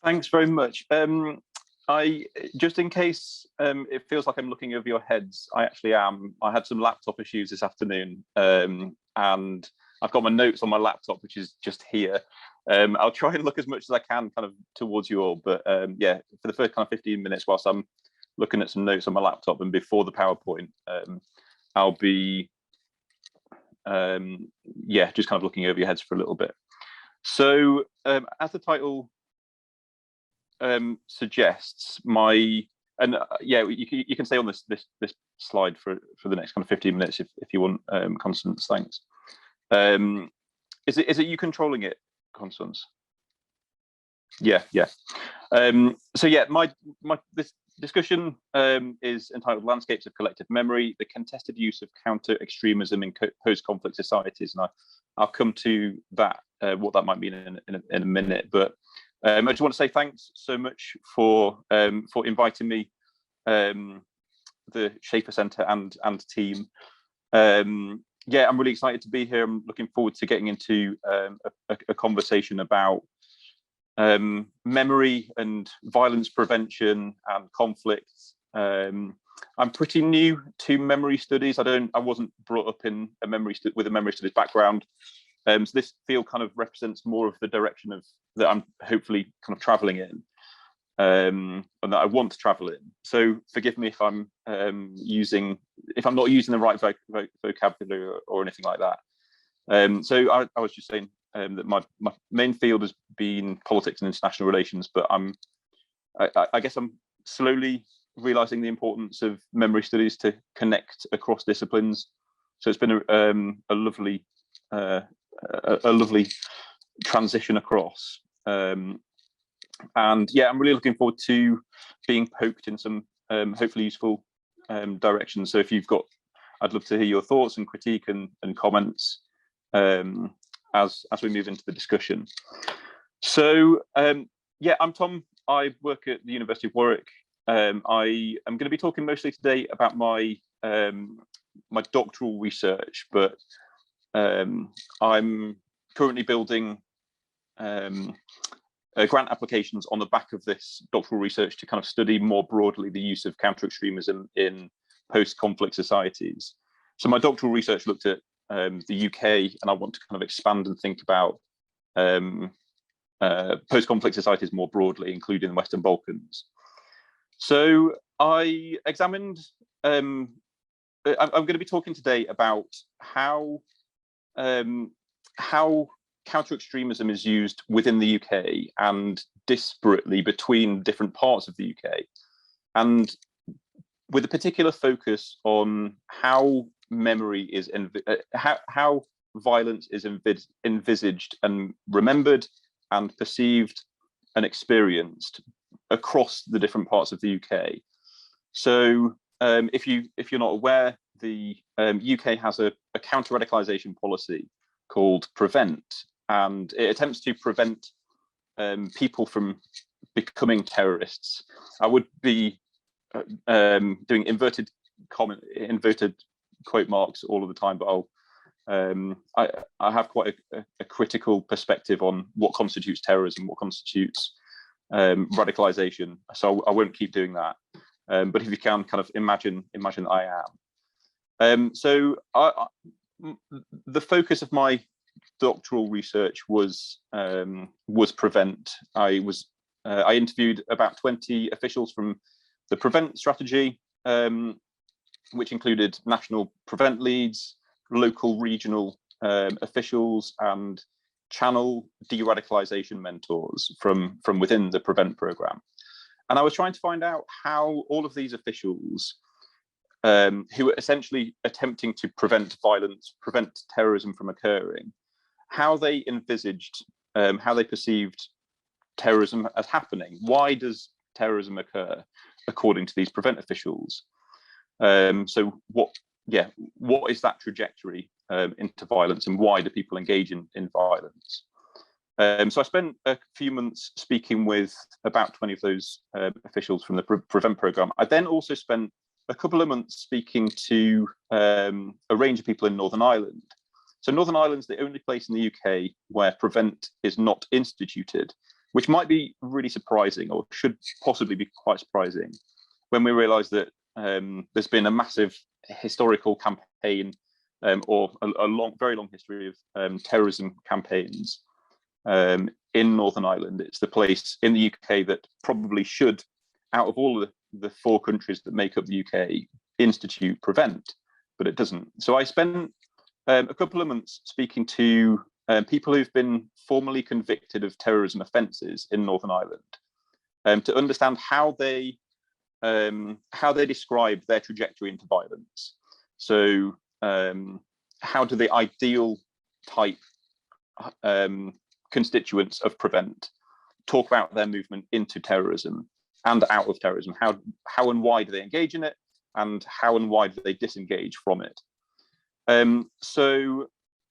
Thanks very much. I just in case it feels like I'm looking over your heads, I actually am. I had some laptop issues this afternoon, and I've got my notes on my laptop, which is just here. I'll try and look as much as I can kind of towards you all, but yeah, for the first kind of 15 minutes whilst I'm looking at some notes on my laptop and before the PowerPoint, I'll be yeah, just kind of looking over your heads for a little bit. So as the title suggests, yeah, you can stay on this slide for the next kind of 15 minutes if you want, Constance. Thanks. Is it you controlling it, Constance? Yeah. So yeah, this discussion is entitled "Landscapes of Collective Memory: The Contested Use of Counter-Extremism in Post-Conflict Societies," and I'll come to that, what that might mean in a minute. But I just want to say thanks so much for inviting me, the Schaeffer Centre and team. Yeah, I'm really excited to be here. I'm looking forward to getting into a conversation about memory and violence prevention and conflict. I'm pretty new to memory studies. I wasn't brought up in with a memory studies background. So this field kind of represents more of the direction that I'm hopefully kind of traveling in, and that I want to travel in. So forgive me if I'm not using the right vocabulary or anything like that. So I was just saying that my main field has been politics and international relations, but I guess I'm slowly realizing the importance of memory studies to connect across disciplines. So it's been a lovely transition across, and yeah, I'm really looking forward to being poked in some hopefully useful directions. So I'd love to hear your thoughts and critique and comments as we move into the discussion. So yeah, I'm Tom. I work at the University of Warwick. I am going to be talking mostly today about my doctoral research, but I'm currently building grant applications on the back of this doctoral research to kind of study more broadly the use of counter-extremism in post-conflict societies. So my doctoral research looked at the UK, and I want to kind of expand and think about post-conflict societies more broadly, including the Western Balkans. So I examined, I'm going to be talking today about how counter-extremism is used within the UK and disparately between different parts of the UK, and with a particular focus on how memory is how violence is envisaged and remembered and perceived and experienced across the different parts of the UK. So if you're not aware, the UK has a counter-radicalisation policy called PREVENT, and it attempts to prevent people from becoming terrorists. I would be doing inverted quote marks all of the time, but I have quite a critical perspective on what constitutes terrorism, what constitutes radicalisation. So I won't keep doing that. But if you can kind of imagine that I am. So the focus of my doctoral research was PREVENT. I interviewed about 20 officials from the PREVENT strategy, which included national PREVENT leads, local regional officials, and channel de-radicalisation mentors from within the PREVENT programme. And I was trying to find out how all of these officials, who were essentially attempting to prevent violence, prevent terrorism from occurring, how they envisaged, how they perceived terrorism as happening. Why does terrorism occur according to these PREVENT officials? So what is that trajectory into violence, and why do people engage in violence? So I spent a few months speaking with about 20 of those officials from the PREVENT programme. I then also spent a couple of months speaking to a range of people in Northern Ireland. So Northern Ireland's the only place in the UK where PREVENT is not instituted, which might be really surprising, or should possibly be quite surprising, when we realise that there's been a massive historical campaign, or a very long history of terrorism campaigns in Northern Ireland. It's the place in the UK that probably should, out of all the 4 countries that make up the UK, institute prevent, but it doesn't. So I spent a couple of months speaking to people who've been formally convicted of terrorism offences in Northern Ireland, to understand how they describe their trajectory into violence. So how do the ideal type constituents of prevent talk about their movement into terrorism and out of terrorism? How and why do they engage in it, and how and why do they disengage from it? So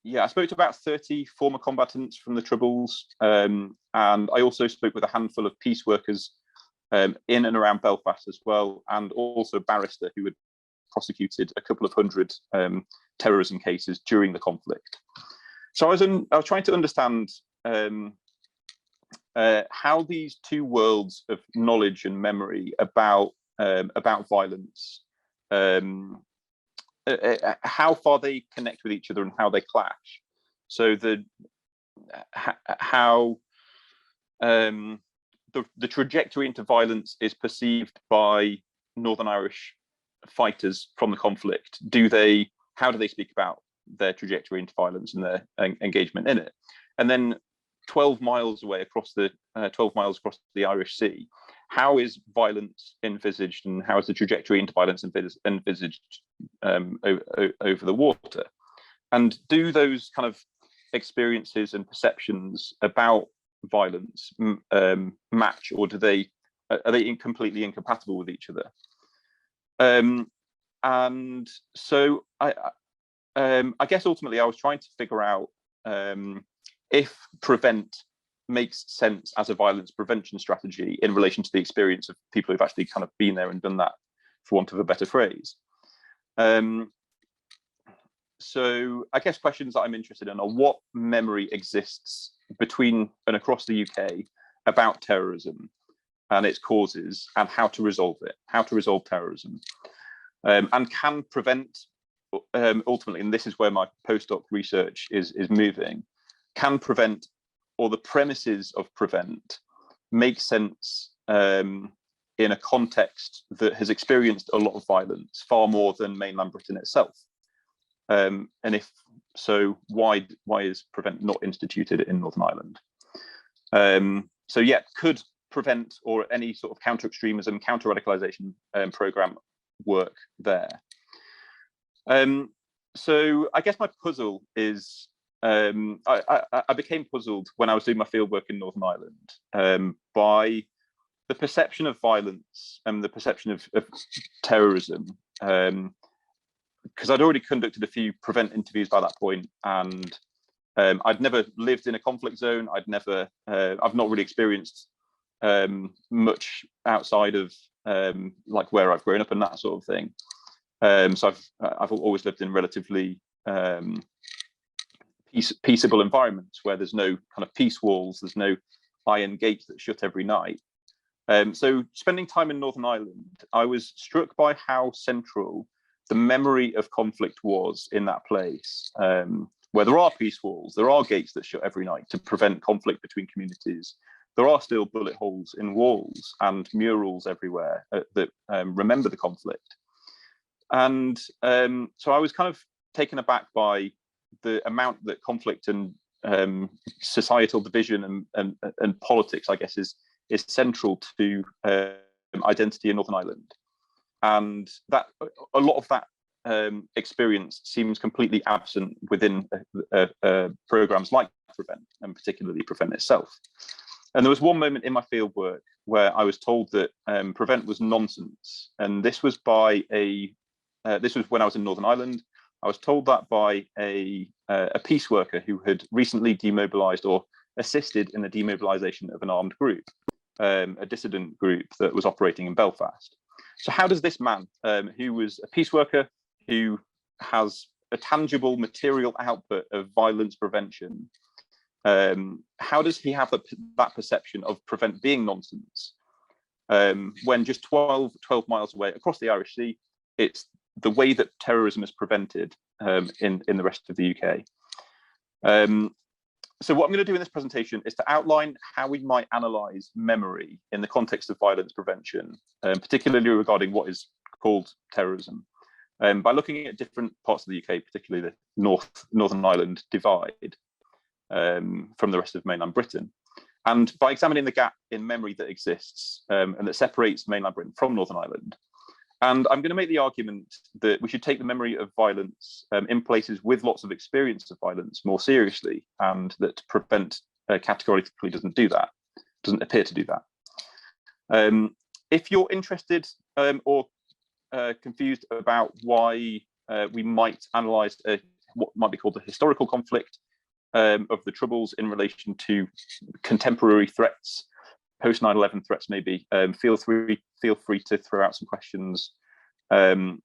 yeah, I spoke to about 30 former combatants from the Troubles, and I also spoke with a handful of peace workers in and around Belfast as well, and also a barrister who had prosecuted a couple of hundred terrorism cases during the conflict. So I was trying to understand how these two worlds of knowledge and memory about violence, how far they connect with each other and how they clash. So how the trajectory into violence is perceived by Northern Irish fighters from the conflict. How do they speak about their trajectory into violence and their engagement in it? And then 12 miles across the Irish Sea, how is violence envisaged, and how is the trajectory into violence envisaged over the water? And do those kind of experiences and perceptions about violence match, or are they completely incompatible with each other? And so I guess ultimately I was trying to figure out if prevent makes sense as a violence prevention strategy in relation to the experience of people who've actually kind of been there and done that, for want of a better phrase. So I guess questions that I'm interested in are what memory exists between and across the UK about terrorism and its causes, and how to resolve it, how to resolve terrorism. And can prevent, ultimately, and this is where my postdoc research is moving, can prevent, or the premises of prevent, make sense in a context that has experienced a lot of violence, far more than mainland Britain itself? And if so, why is prevent not instituted in Northern Ireland? So yeah, could prevent or any sort of counter-extremism, counter-radicalization program work there? So I guess my puzzle is, I became puzzled when I was doing my fieldwork in Northern Ireland by the perception of violence and the perception of terrorism, because I'd already conducted a few prevent interviews by that point, and I'd never lived in a conflict zone. I've not really experienced much outside of like where I've grown up and that sort of thing. So I've always lived in relatively peaceable environments where there's no kind of peace walls, there's no iron gates that shut every night. So spending time in Northern Ireland, I was struck by how central the memory of conflict was in that place, where there are peace walls, there are gates that shut every night to prevent conflict between communities. There are still bullet holes in walls and murals everywhere that remember the conflict. And so I was kind of taken aback by the amount that conflict and societal division and politics, I guess, is central to identity in Northern Ireland. And that a lot of that experience seems completely absent within programs like Prevent, and particularly Prevent itself. And there was one moment in my fieldwork where I was told that Prevent was nonsense, and this was by this was when I was in Northern Ireland. I was told that by a peace worker who had recently demobilised or assisted in the demobilisation of an armed group, a dissident group that was operating in Belfast. So how does this man, who was a peace worker, who has a tangible material output of violence prevention, how does he have that perception of prevent being nonsense when just 12 miles away across the Irish Sea, it's the way that terrorism is prevented in the rest of the UK. So what I'm going to do in this presentation is to outline how we might analyse memory in the context of violence prevention, particularly regarding what is called terrorism, by looking at different parts of the UK, particularly the Northern Ireland divide from the rest of mainland Britain. And by examining the gap in memory that exists and that separates mainland Britain from Northern Ireland. And I'm going to make the argument that we should take the memory of violence in places with lots of experience of violence more seriously, and that prevent categorically doesn't do that, doesn't appear to do that. If you're interested or confused about why we might analyse what might be called the historical conflict of the Troubles in relation to contemporary threats, post 9/11 threats maybe, feel free to throw out some questions as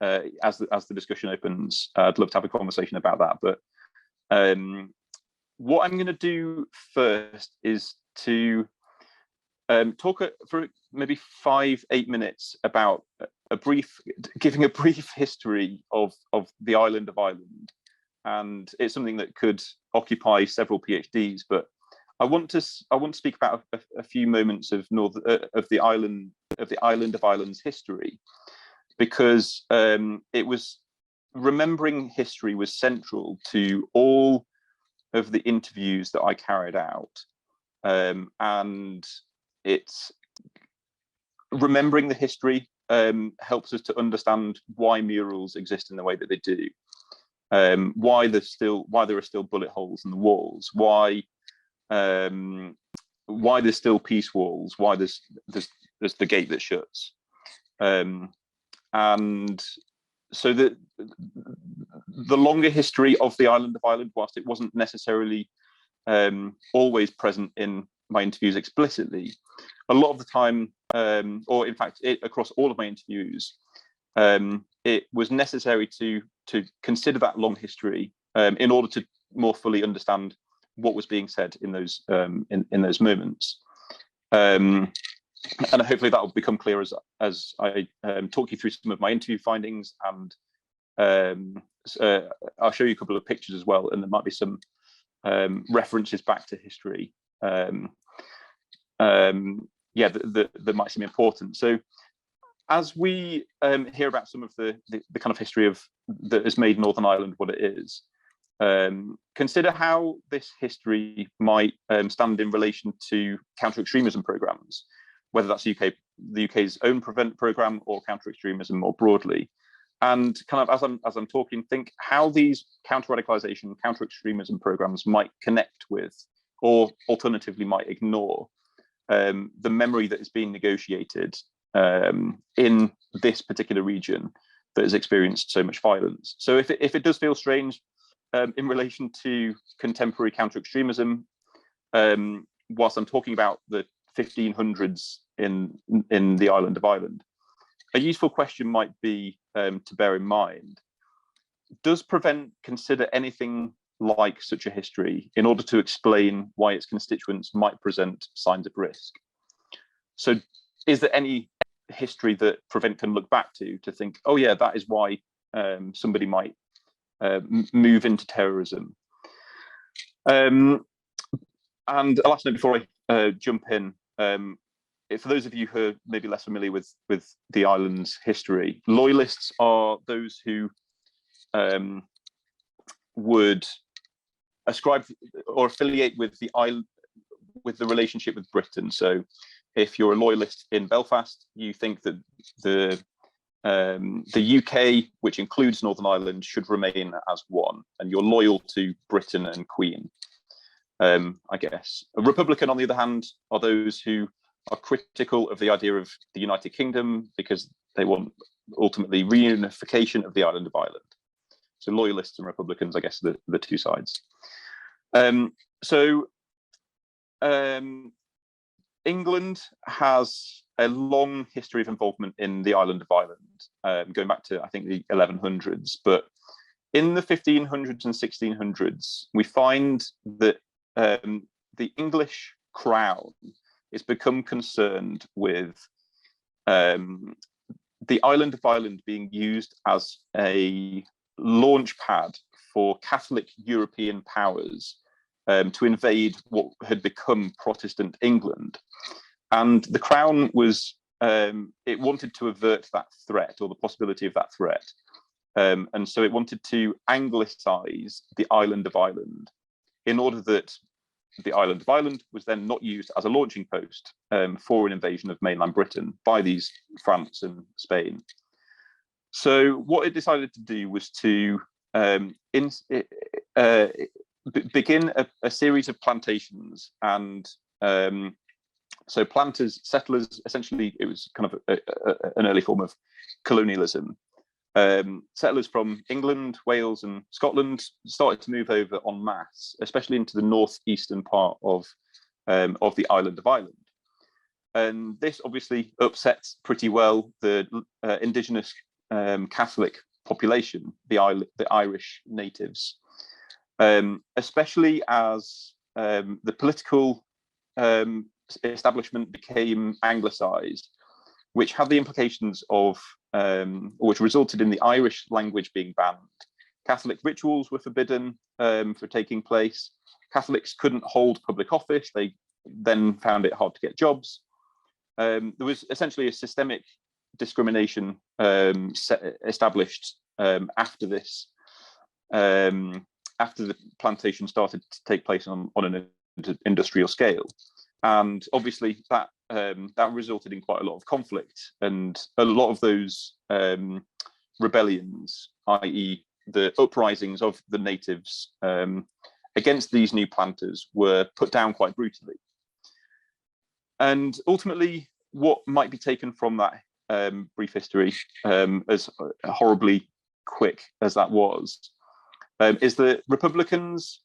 the discussion opens. I'd love to have a conversation about that. But what I'm going to do first is to talk for maybe 5-8 minutes about giving a brief history of the island of Ireland, and it's something that could occupy several PhDs, but I want to speak about a few moments of the island of Ireland's history, because it was remembering history was central to all of the interviews that I carried out, and it's remembering the history helps us to understand why murals exist in the way that they do, why there are still bullet holes in the walls, why there's still peace walls, why there's the gate that shuts, and so the longer history of the island of Ireland, whilst it wasn't necessarily always present in my interviews explicitly, a lot of the time, or in fact, across all of my interviews, it was necessary to consider that long history in order to more fully understand what was being said in those moments, and hopefully that will become clear as I talk you through some of my interview findings, and I'll show you a couple of pictures as well, and there might be some references back to history. That might seem important. So, as we hear about some of the kind of history that has made Northern Ireland what it is, consider how this history might stand in relation to counter-extremism programs, whether that's the UK's own Prevent program or counter-extremism more broadly. And kind of as I'm talking, think how these counter-radicalization, counter-extremism programs might connect with, or alternatively might ignore, the memory that is being negotiated in this particular region that has experienced so much violence. So if it does feel strange in relation to contemporary counter-extremism, whilst I'm talking about the 1500s in the island of Ireland, a useful question might be to bear in mind: does Prevent consider anything like such a history in order to explain why its constituents might present signs of risk? So is there any history that Prevent can look back to think, oh yeah, that is why somebody might move into terrorism? And a last note before I jump in, for those of you who are maybe less familiar with the island's history, Loyalists are those who would ascribe or affiliate with the island, with the relationship with Britain. So if you're a Loyalist in Belfast, you think that the UK, which includes Northern Ireland, should remain as one, and you're loyal to Britain and Queen, I guess. A Republican, on the other hand, are those who are critical of the idea of the United Kingdom because they want ultimately reunification of the island of Ireland. So Loyalists and Republicans, I guess, are the two sides. England has a long history of involvement in the island of Ireland, going back to, I think, the 1100s. But In the 1500s and 1600s, we find that the English crown is become concerned with the island of Ireland being used as a launch pad for Catholic European powers to invade what had become Protestant England. And the Crown was, it wanted to avert that threat, or the possibility of that threat. And so it wanted to Anglicize the island of Ireland in order that the island of Ireland was then not used as a launching post for an invasion of mainland Britain by these France and Spain. So what it decided to do was to begin a series of plantations, and so planters, settlers, essentially it was kind of an early form of colonialism. Settlers from England, Wales, and Scotland started to move over en masse, especially into the northeastern part of the island of Ireland. And this obviously upsets pretty well the indigenous Catholic population, the Irish natives, especially as the political establishment became Anglicized, which had the implications of, which resulted in the Irish language being banned. Catholic rituals were forbidden for taking place. Catholics couldn't hold public office. They then found it hard to get jobs. There was essentially a systemic discrimination established after this, after the plantation started to take place on an industrial scale. And obviously that resulted in quite a lot of conflict, and a lot of those rebellions, i.e. the uprisings of the natives against these new planters, were put down quite brutally. And ultimately, what might be taken from that brief history, as horribly quick as that was, is that Republicans,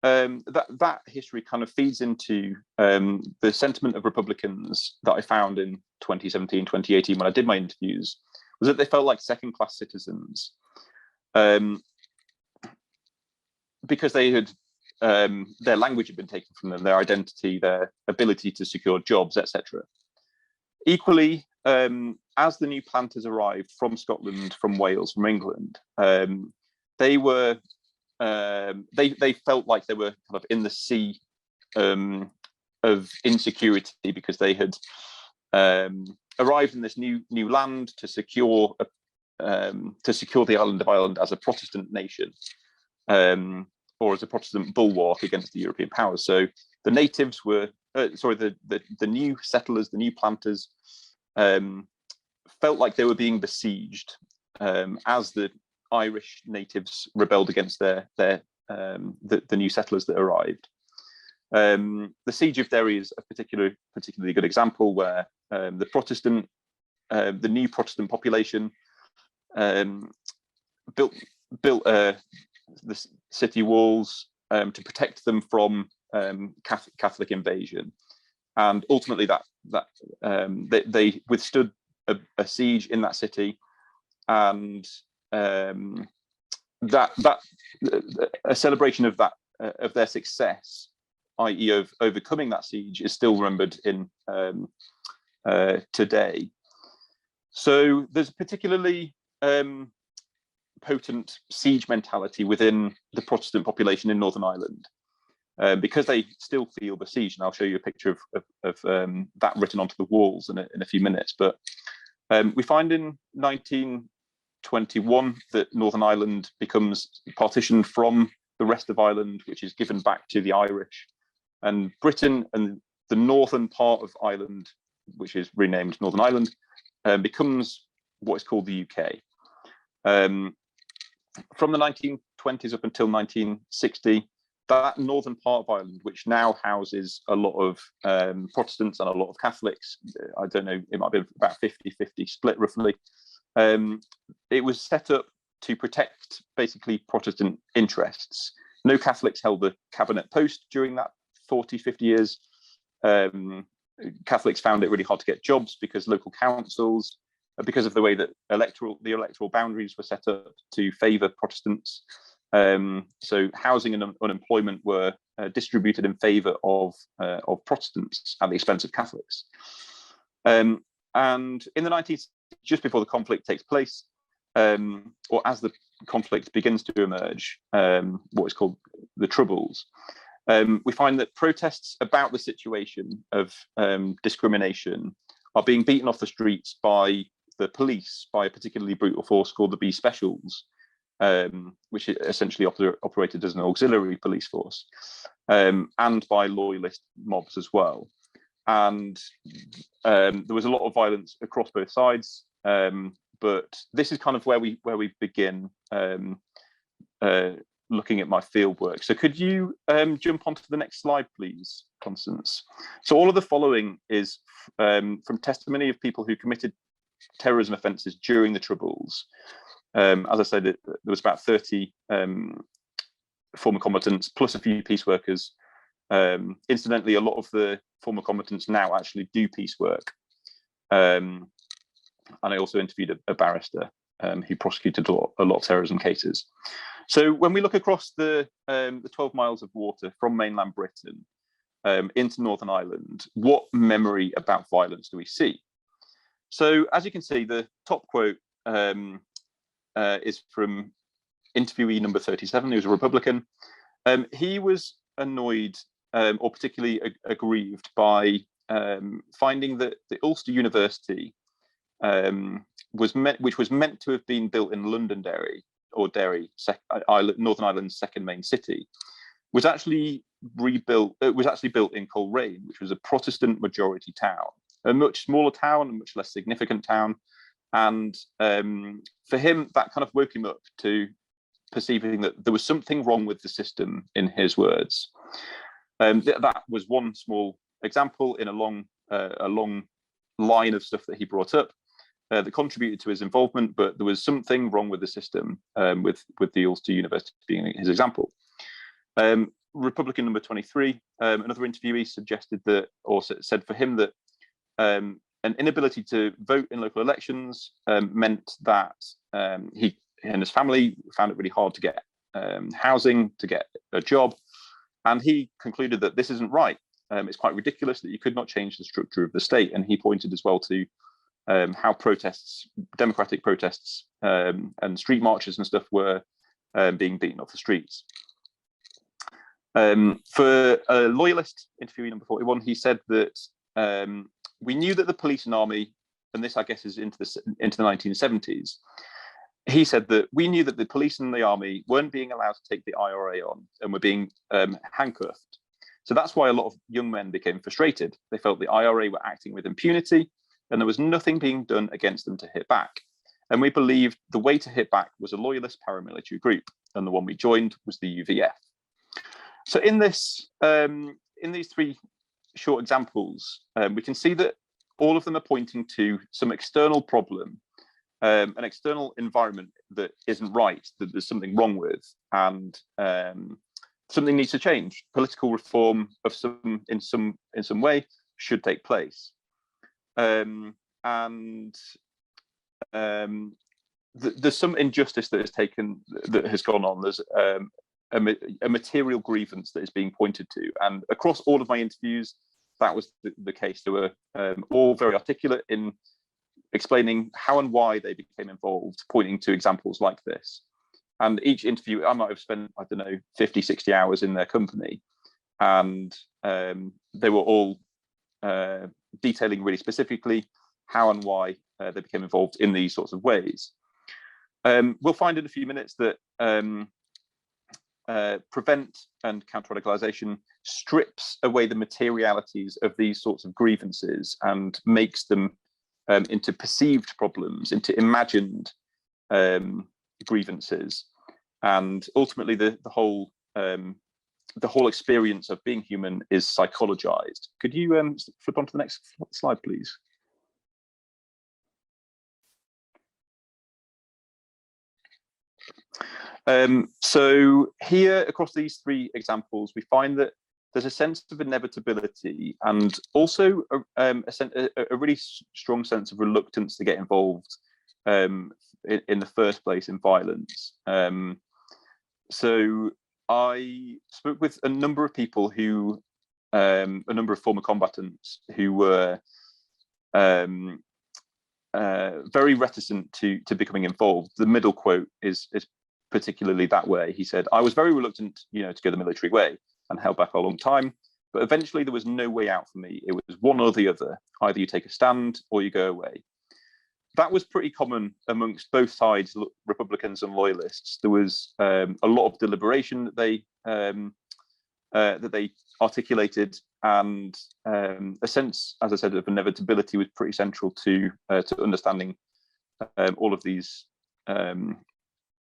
that history kind of feeds into the sentiment of Republicans that I found in 2017, 2018 when I did my interviews, was that they felt like second-class citizens because they had their language had been taken from them, their identity, their ability to secure jobs, etc. Equally, as the new planters arrived from Scotland, from Wales, from England, they were they felt like they were kind of in the sea of insecurity, because they had arrived in this new land to secure the island of Ireland as a Protestant nation, or as a Protestant bulwark against the European powers. So the natives were, the new settlers, the new planters, felt like they were being besieged as the Irish natives rebelled against the new settlers that arrived. The siege of Derry is a particularly good example, where the new Protestant population built the city walls to protect them from Catholic invasion, and ultimately they withstood a siege in that city, and a celebration of that of their success, i.e. of overcoming that siege, is still remembered in today. So there's a particularly potent siege mentality within the Protestant population in Northern Ireland, because they still feel besieged. And I'll show you a picture of that written onto the walls in a few minutes. But we find in 1921 that Northern Ireland becomes partitioned from the rest of Ireland, which is given back to the Irish, and Britain and the northern part of Ireland, which is renamed Northern Ireland, becomes what is called the UK. From the 1920s up until 1960, that northern part of Ireland, which now houses a lot of Protestants and a lot of Catholics, I don't know, it might be about 50-50 split roughly, it was set up to protect basically Protestant interests. No Catholics held the cabinet post during that 40-50 years. Catholics found it really hard to get jobs because local councils because of the way that the electoral boundaries were set up to favour Protestants. So housing and unemployment were distributed in favour of Protestants at the expense of Catholics. And in the 19th, just before the conflict takes place, or as the conflict begins to emerge, what is called the Troubles, we find that protests about the situation of discrimination are being beaten off the streets by the police, by a particularly brutal force called the B Specials, which essentially operated as an auxiliary police force, and by loyalist mobs as well. And there was a lot of violence across both sides, but this is kind of where we begin looking at my field work. So could you jump onto the next slide, please, Constance? So all of the following is from testimony of people who committed terrorism offences during the Troubles. As I said, there was about 30 former combatants plus a few peace workers. Incidentally, a lot of the former combatants now actually do peace work. And I also interviewed a barrister who prosecuted a lot of terrorism cases. So when we look across the 12 miles of water from mainland Britain into Northern Ireland, what memory about violence do we see? So as you can see, the top quote is from interviewee number 37, who was a Republican. He was annoyed or particularly aggrieved by finding that the Ulster University, which was meant to have been built in Londonderry, or Derry, Northern Ireland's second main city, was actually rebuilt. It was actually built in Coleraine, which was a Protestant majority town, a much smaller town, a much less significant town. And for him, that kind of woke him up to perceiving that there was something wrong with the system, in his words. That was one small example in a long line of stuff that he brought up that contributed to his involvement, but there was something wrong with the system, with the Ulster University being his example. Republican number 23, another interviewee suggested that, or said for him that an inability to vote in local elections meant that he and his family found it really hard to get housing, to get a job. And he concluded that this isn't right. It's quite ridiculous that you could not change the structure of the state. And he pointed as well to how protests, democratic protests and street marches and stuff were being beaten off the streets. For a loyalist, interviewee number 41, he said that we knew that the police and army, and this I guess is into the 1970s, he said that we knew that the police and the army weren't being allowed to take the IRA on and were being handcuffed. So that's why a lot of young men became frustrated. They felt the IRA were acting with impunity and there was nothing being done against them to hit back. And we believed the way to hit back was a loyalist paramilitary group, and the one we joined was the UVF. So in these three short examples, we can see that all of them are pointing to some external problem, an external environment that isn't right, that there's something wrong with, and something needs to change. Political reform of in some way should take place, and there's some injustice that has gone on. There's a material grievance that is being pointed to, and across all of my interviews, that was the case. They were all very articulate in explaining how and why they became involved, pointing to examples like this. And each interview, I might have spent, 50, 60 hours in their company, and they were all detailing really specifically how and why they became involved in these sorts of ways. We'll find in a few minutes that prevent and counter-radicalization strips away the materialities of these sorts of grievances and makes them into perceived problems, into imagined grievances, and ultimately the whole experience of being human is psychologized. Could you flip on to the next slide, please? So here, across these three examples, we find that there's a sense of inevitability, and also a really strong sense of reluctance to get involved in the first place in violence. So I spoke with a number of people who, a number of former combatants who were very reticent to becoming involved. The middle quote is particularly that way. He said, "I was very reluctant, to go the military way and held back a long time, but eventually there was no way out for me. It was one or the other. Either you take a stand or you go away." That was pretty common amongst both sides, Republicans and Loyalists. There was a lot of deliberation that they articulated, and a sense, as I said, of inevitability was pretty central to understanding all of these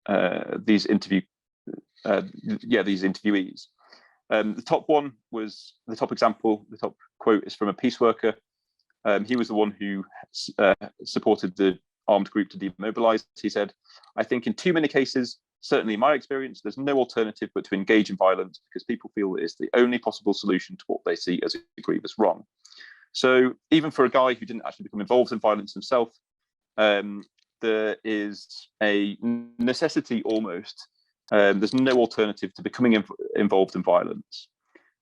interviewees. The top one was the top example. The top quote is from a peace worker. He was the one who supported the armed group to demobilize. He said, "I think in too many cases, certainly in my experience, there's no alternative but to engage in violence because people feel it is the only possible solution to what they see as a grievous wrong." So even for a guy who didn't actually become involved in violence himself, there is a necessity almost. There's no alternative to becoming involved in violence.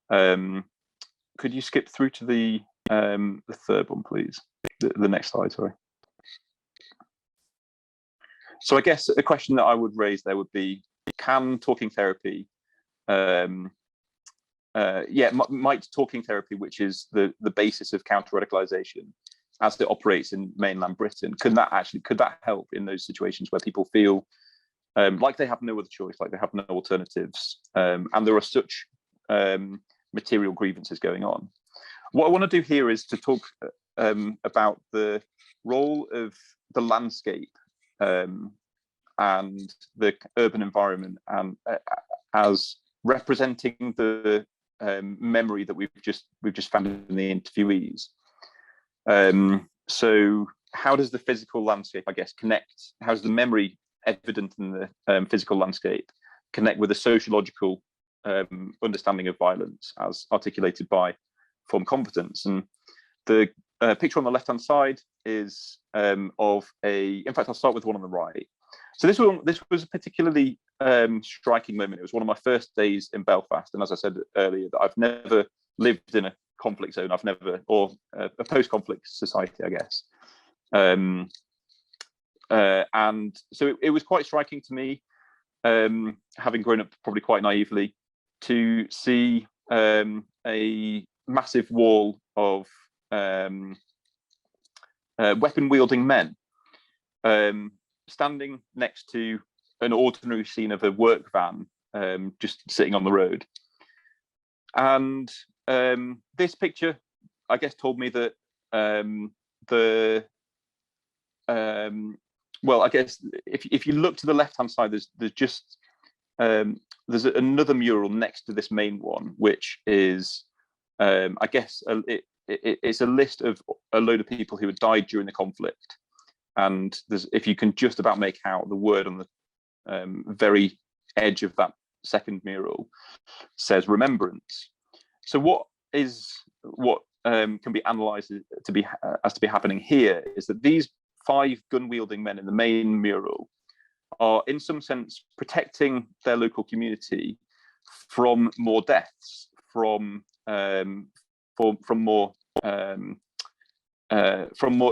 Could you skip through to the third one, please? The next slide, sorry. So I guess a question that I would raise there would be, can talking therapy, might talking therapy, which is the basis of counter-radicalization as it operates in mainland Britain, could that help in those situations where people feel like they have no other choice, like they have no alternatives, and there are such material grievances going on? What I want to do here is to talk about the role of the landscape and the urban environment, and as representing the memory that we've just found in the interviewees. So how does the physical landscape, I guess, connect? How does the memory evident in the physical landscape connect with the sociological understanding of violence as articulated by former combatants? And the picture on the left-hand side is in fact, I'll start with the one on the right. So this was a particularly striking moment. It was one of my first days in Belfast, and as I said earlier, that I've never lived in a conflict zone. Or a post-conflict society, I guess. And so it was quite striking to me, having grown up probably quite naively, to see a massive wall of weapon-wielding men standing next to an ordinary scene of a work van just sitting on the road. And this picture, I guess, told me that well, I guess if you look to the left-hand side, there's another mural next to this main one, which is, I guess, it's a list of a load of people who had died during the conflict. And if you can just about make out the word on the very edge of that second mural, says remembrance. So what can be analysed to be happening here is that these 5 gun-wielding men in the main mural are, in some sense, protecting their local community from more deaths, from more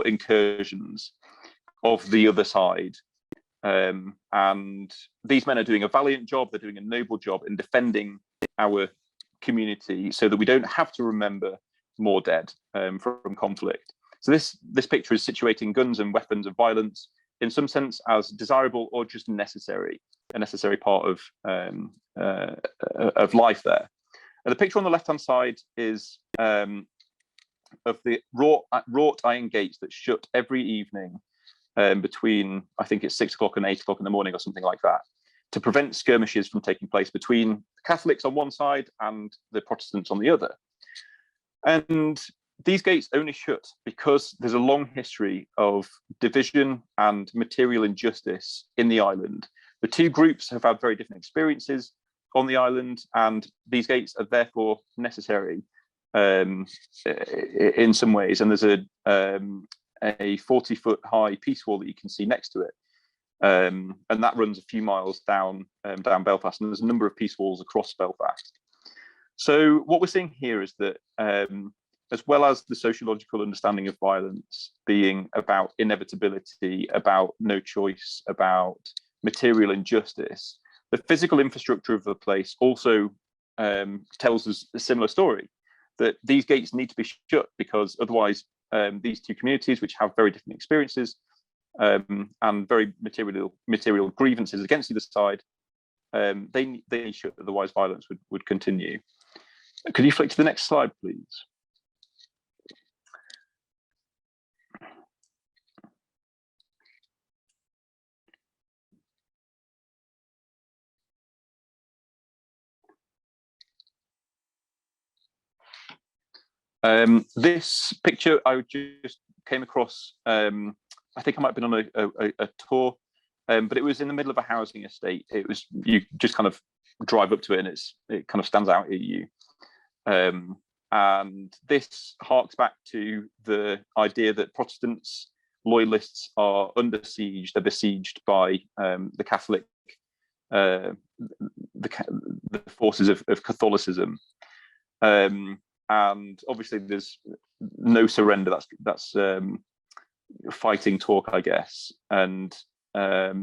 incursions of the other side. And these men are doing a valiant job. They're doing a noble job in defending our community, so that we don't have to remember more dead from conflict. So this picture is situating guns and weapons of violence in some sense as desirable or just necessary, a necessary part of life there. And the picture on the left-hand side is of the wrought iron gates that shut every evening between, I think it's 6 o'clock and 8 o'clock in the morning or something like that, to prevent skirmishes from taking place between Catholics on one side and the Protestants on the other. And these gates only shut because there's a long history of division and material injustice in the island. The two groups have had very different experiences. on the island, and these gates are therefore necessary in some ways. And there's a 40-foot high peace wall that you can see next to it, and that runs a few miles down Belfast. And there's a number of peace walls across Belfast. So what we're seeing here is that, as well as the sociological understanding of violence being about inevitability, about no choice, about material injustice, the physical infrastructure of the place also tells us a similar story, that these gates need to be shut because otherwise these two communities, which have very different experiences and very material grievances against either side, they need shut, otherwise violence would continue. Could you flick to the next slide, please? This picture I just came across, I think I might have been on a tour, but it was in the middle of a housing estate. It was, you just kind of drive up to it and it kind of stands out at you. And this harks back to the idea that Protestants, loyalists are under siege. They're besieged by the Catholic, the forces of Catholicism. And obviously there's no surrender. That's fighting talk, I guess. And yeah,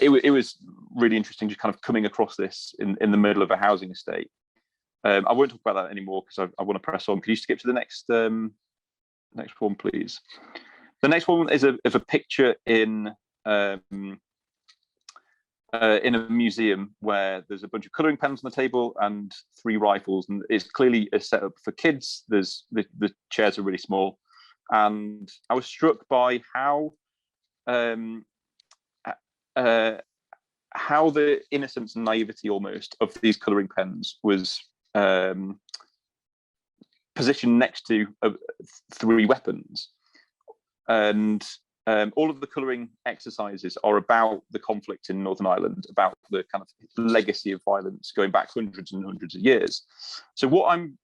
it was really interesting just kind of coming across this in the middle of a housing estate. I won't talk about that anymore because I want to press on. Can you skip to the next one, please? The next one is of a picture in a museum where there's a bunch of colouring pens on the table and 3 rifles, and it's clearly a setup for kids. There's the chairs are really small, and I was struck by how the innocence and naivety almost of these colouring pens was positioned next to 3 weapons, and all of the colouring exercises are about the conflict in Northern Ireland, about the kind of legacy of violence going back hundreds and hundreds of years. So what I'm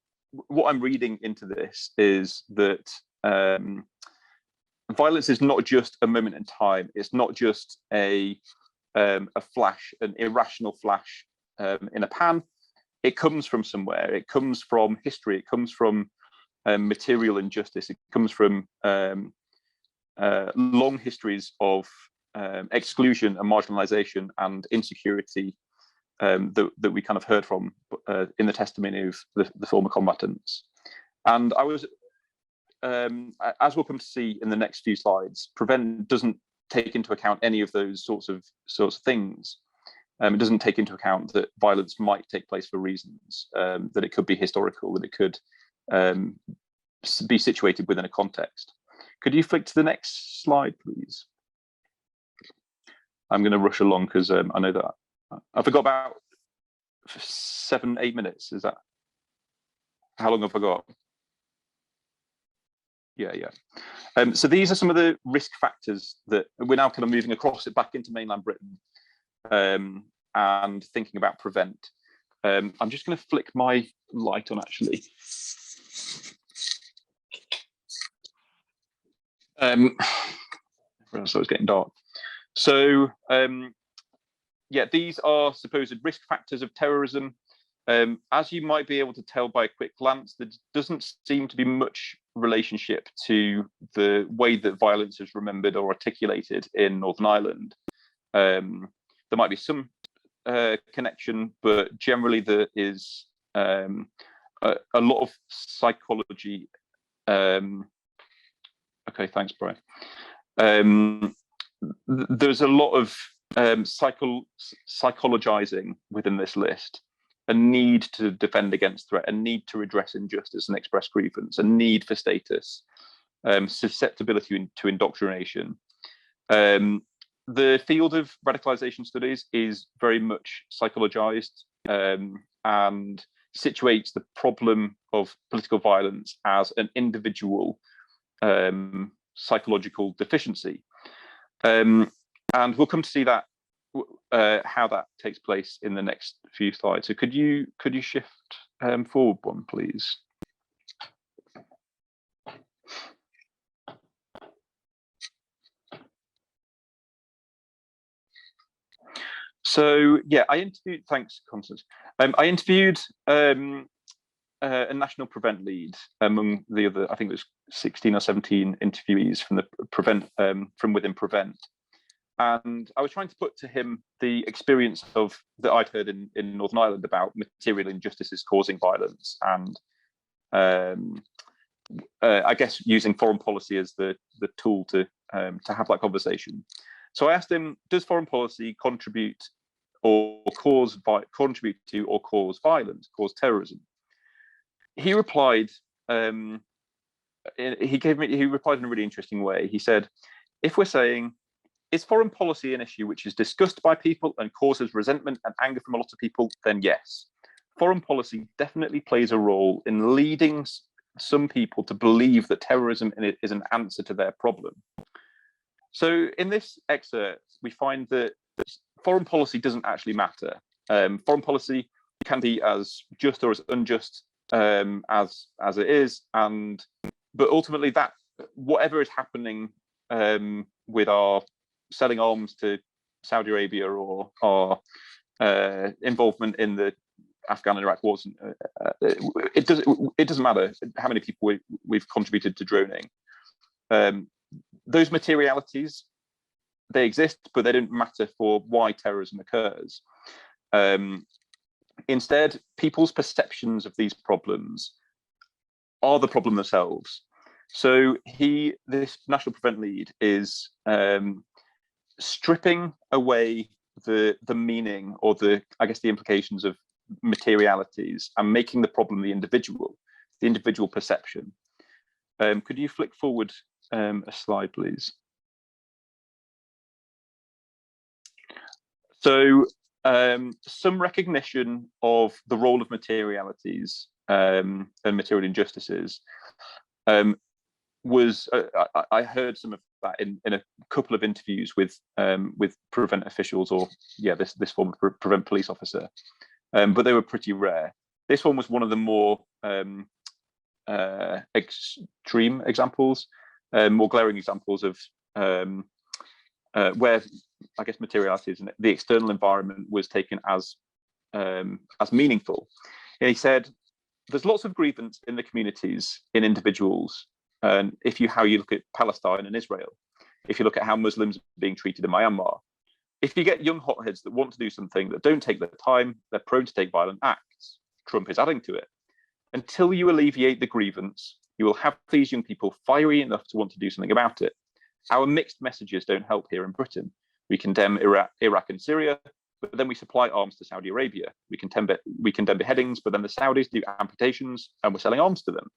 reading into this is that violence is not just a moment in time. It's not just a flash, an irrational flash in a pan. It comes from somewhere. It comes from history. It comes from material injustice. It comes from long histories of exclusion and marginalization and insecurity that we kind of heard from in the testimony of the former combatants. And I was, as we'll come to see in the next few slides, Prevent doesn't take into account any of those sorts of things. It doesn't take into account that violence might take place for reasons, that it could be historical, that it could be situated within a context. Could you flick to the next slide, please? I'm going to rush along because I know that I forgot about 7-8 minutes. Is that how long have I got? Yeah. So these are some of the risk factors that we're now kind of moving across it back into mainland Britain and thinking about Prevent. I'm just going to flick my light on actually. So it's getting dark. So yeah, these are supposed risk factors of terrorism. As you might be able to tell by a quick glance, there doesn't seem to be much relationship to the way that violence is remembered or articulated in Northern Ireland. There might be some connection, but generally there is a lot of psychology. Okay, thanks, Brian. There's a lot of psychologizing within this list, a need to defend against threat, a need to redress injustice and express grievance, a need for status, susceptibility to indoctrination. The field of radicalization studies is very much psychologized and situates the problem of political violence as an individual psychological deficiency. And we'll come to see that how that takes place in the next few slides. So could you shift forward one, please? So yeah, I interviewed. Thanks, Constance. I interviewed a national prevent lead among the other. I think it was 16 or 17 interviewees from the from within prevent. And I was trying to put to him the experience that I'd heard in Northern Ireland about material injustices causing violence, and I guess using foreign policy as the tool to have that conversation. So I asked him, does foreign policy contribute to or cause violence, cause terrorism? He replied. He replied in a really interesting way. He said, if we're saying, is foreign policy an issue which is discussed by people and causes resentment and anger from a lot of people? Then yes, foreign policy definitely plays a role in leading some people to believe that terrorism is an answer to their problem. So in this excerpt, we find that foreign policy doesn't actually matter. Foreign policy can be as just or as unjust as it is, but ultimately that whatever is happening with our selling arms to Saudi Arabia or our involvement in the Afghan and Iraq wars, it doesn't matter how many people we've contributed to droning. Those materialities, they exist, but they don't matter for why terrorism occurs. Instead, people's perceptions of these problems are the problem themselves. So this national prevent lead is stripping away the meaning or the implications of materialities and making the problem the individual perception. Could you flick forward a slide, please? So some recognition of the role of materialities and material injustices was I heard some of that in a couple of interviews with prevent officials, or this former prevent police officer, but they were pretty rare. This one was one of the more extreme examples, more glaring examples of where I guess materialities and the external environment was taken as meaningful. And he said, there's lots of grievance in the communities, in individuals. And how you look at Palestine and Israel, if you look at how Muslims are being treated in Myanmar, if you get young hotheads that want to do something that don't take their time, they're prone to take violent acts. Trump is adding to it. Until you alleviate the grievance, you will have these young people fiery enough to want to do something about it. Our mixed messages don't help here in Britain. We condemn Iraq and Syria, but then we supply arms to Saudi Arabia. We condemn beheadings, but then the Saudis do amputations and we're selling arms to them.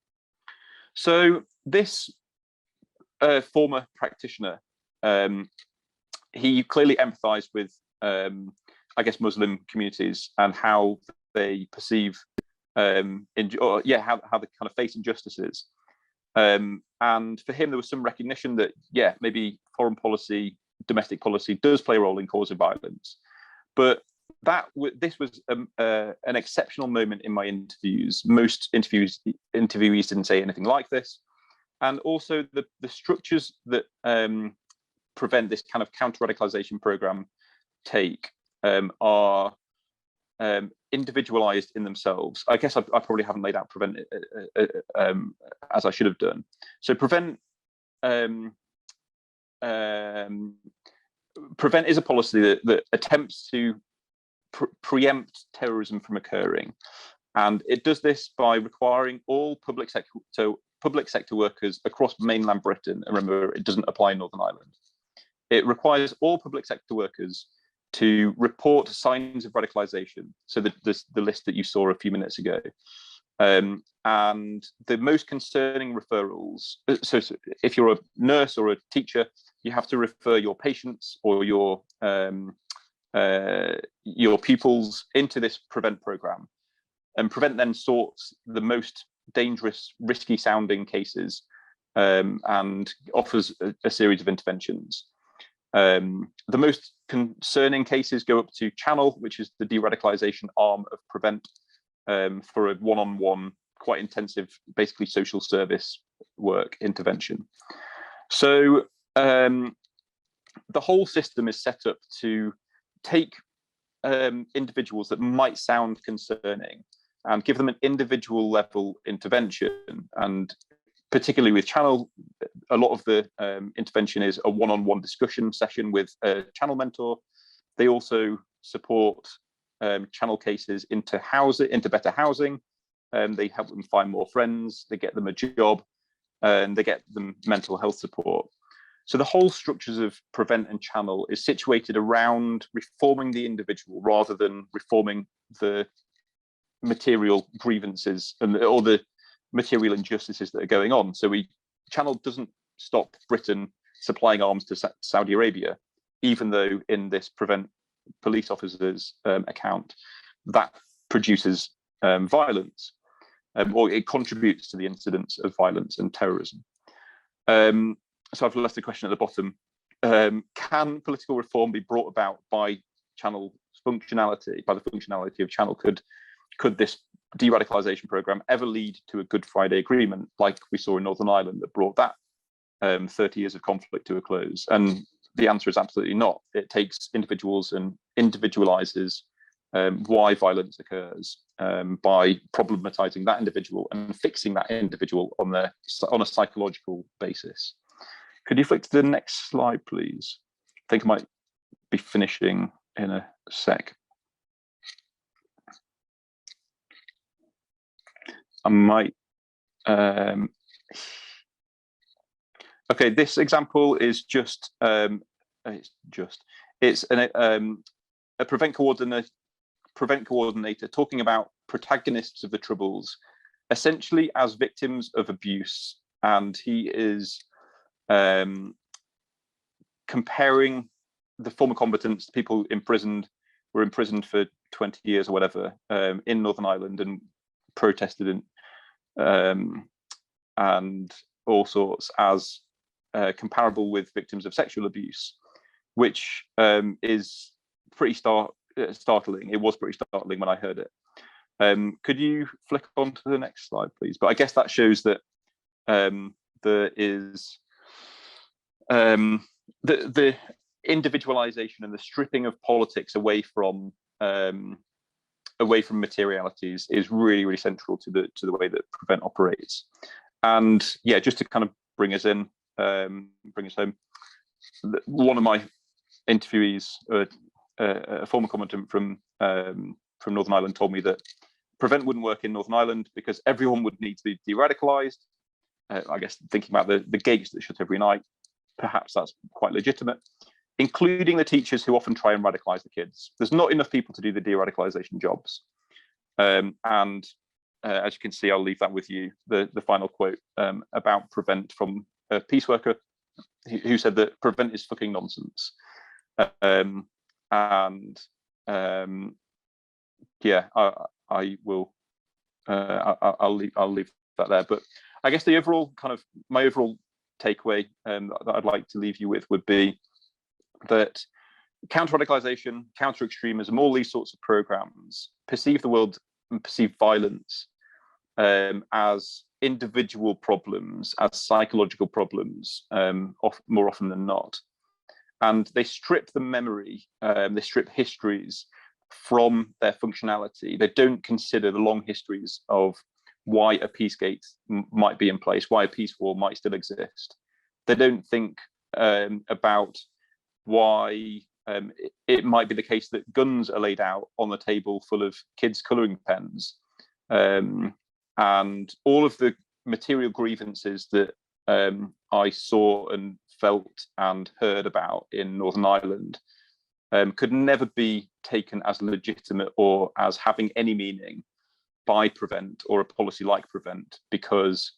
So this former practitioner, he clearly empathized with, Muslim communities and how they perceive, how they kind of face injustices. And for him, there was some recognition that, maybe foreign policy, domestic policy does play a role in causing violence. But this was an exceptional moment in my interviews. Most interviewees didn't say anything like this. And also the structures that prevent this kind of counter-radicalization program take are individualized in themselves. I guess I probably haven't laid out prevent as I should have done. So prevent is a policy that attempts to preempt terrorism from occurring, and it does this by requiring all public sector workers across mainland Britain, and remember, it doesn't apply in Northern Ireland. It requires all public sector workers to report signs of radicalization. So the list that you saw a few minutes ago. And the most concerning referrals, so if you're a nurse or a teacher, you have to refer your patients or your pupils into this prevent program. And prevent then sorts the most dangerous, risky sounding cases and offers a series of interventions. The most concerning cases go up to Channel, which is the de-radicalization arm of Prevent, for a one-on-one, quite intensive, basically social service work intervention. So the whole system is set up to take individuals that might sound concerning and give them an individual level intervention. And particularly with Channel, a lot of the intervention is a one-on-one discussion session with a Channel mentor. They also support Channel cases into better housing. They help them find more friends, they get them a job, and they get them mental health support. So the whole structures of Prevent and Channel is situated around reforming the individual rather than reforming the material grievances or the material injustices that are going on. So Channel doesn't stop Britain supplying arms to Saudi Arabia, even though in this Prevent police officers account, that produces violence, or it contributes to the incidence of violence and terrorism. So I've left a question at the bottom. Can political reform be brought about by Channel's functionality, by the functionality of Channel? Could this de-radicalisation programme ever lead to a Good Friday Agreement, like we saw in Northern Ireland, that brought that 30 years of conflict to a close? And the answer is absolutely not. It takes individuals and individualises why violence occurs by problematising that individual and fixing that individual on a psychological basis. Could you flick to the next slide, please? I think I might be finishing in a sec. I might. Okay, this example is just a prevent coordinator talking about protagonists of the Troubles, essentially as victims of abuse, and he is comparing the former combatants, people were imprisoned for 20 years or whatever in Northern Ireland and protested and all sorts, as comparable with victims of sexual abuse, which is pretty startling. It was pretty startling when I heard it. Could you flick on to the next slide, please? But I guess that shows that there is the individualization and the stripping of politics away from materialities is really, really central to the way that Prevent operates. And yeah, just to kind of bring us home, one of my interviewees, a former combatant from Northern Ireland, told me that Prevent wouldn't work in Northern Ireland because everyone would need to be de-radicalised. I guess thinking about the gates that shut every night, perhaps that's quite legitimate, including the teachers who often try and radicalise the kids. There's not enough people to do the de-radicalisation jobs. And as you can see, I'll leave that with you, the final quote about Prevent from a peace worker who said that Prevent is fucking nonsense. Yeah, I will. I'll leave that there. But I guess my overall takeaway that I'd like to leave you with would be that counter-radicalization, counter-extremism, all these sorts of programs perceive the world and perceive violence as individual problems, as psychological problems, more often than not. And they strip the memory, they strip histories from their functionality. They don't consider the long histories of why a peace gate might be in place, why a peace wall might still exist. They don't think about why it might be the case that guns are laid out on the table full of kids' colouring pens, and all of the material grievances that I saw and felt and heard about in Northern Ireland could never be taken as legitimate or as having any meaning by Prevent or a policy like Prevent, because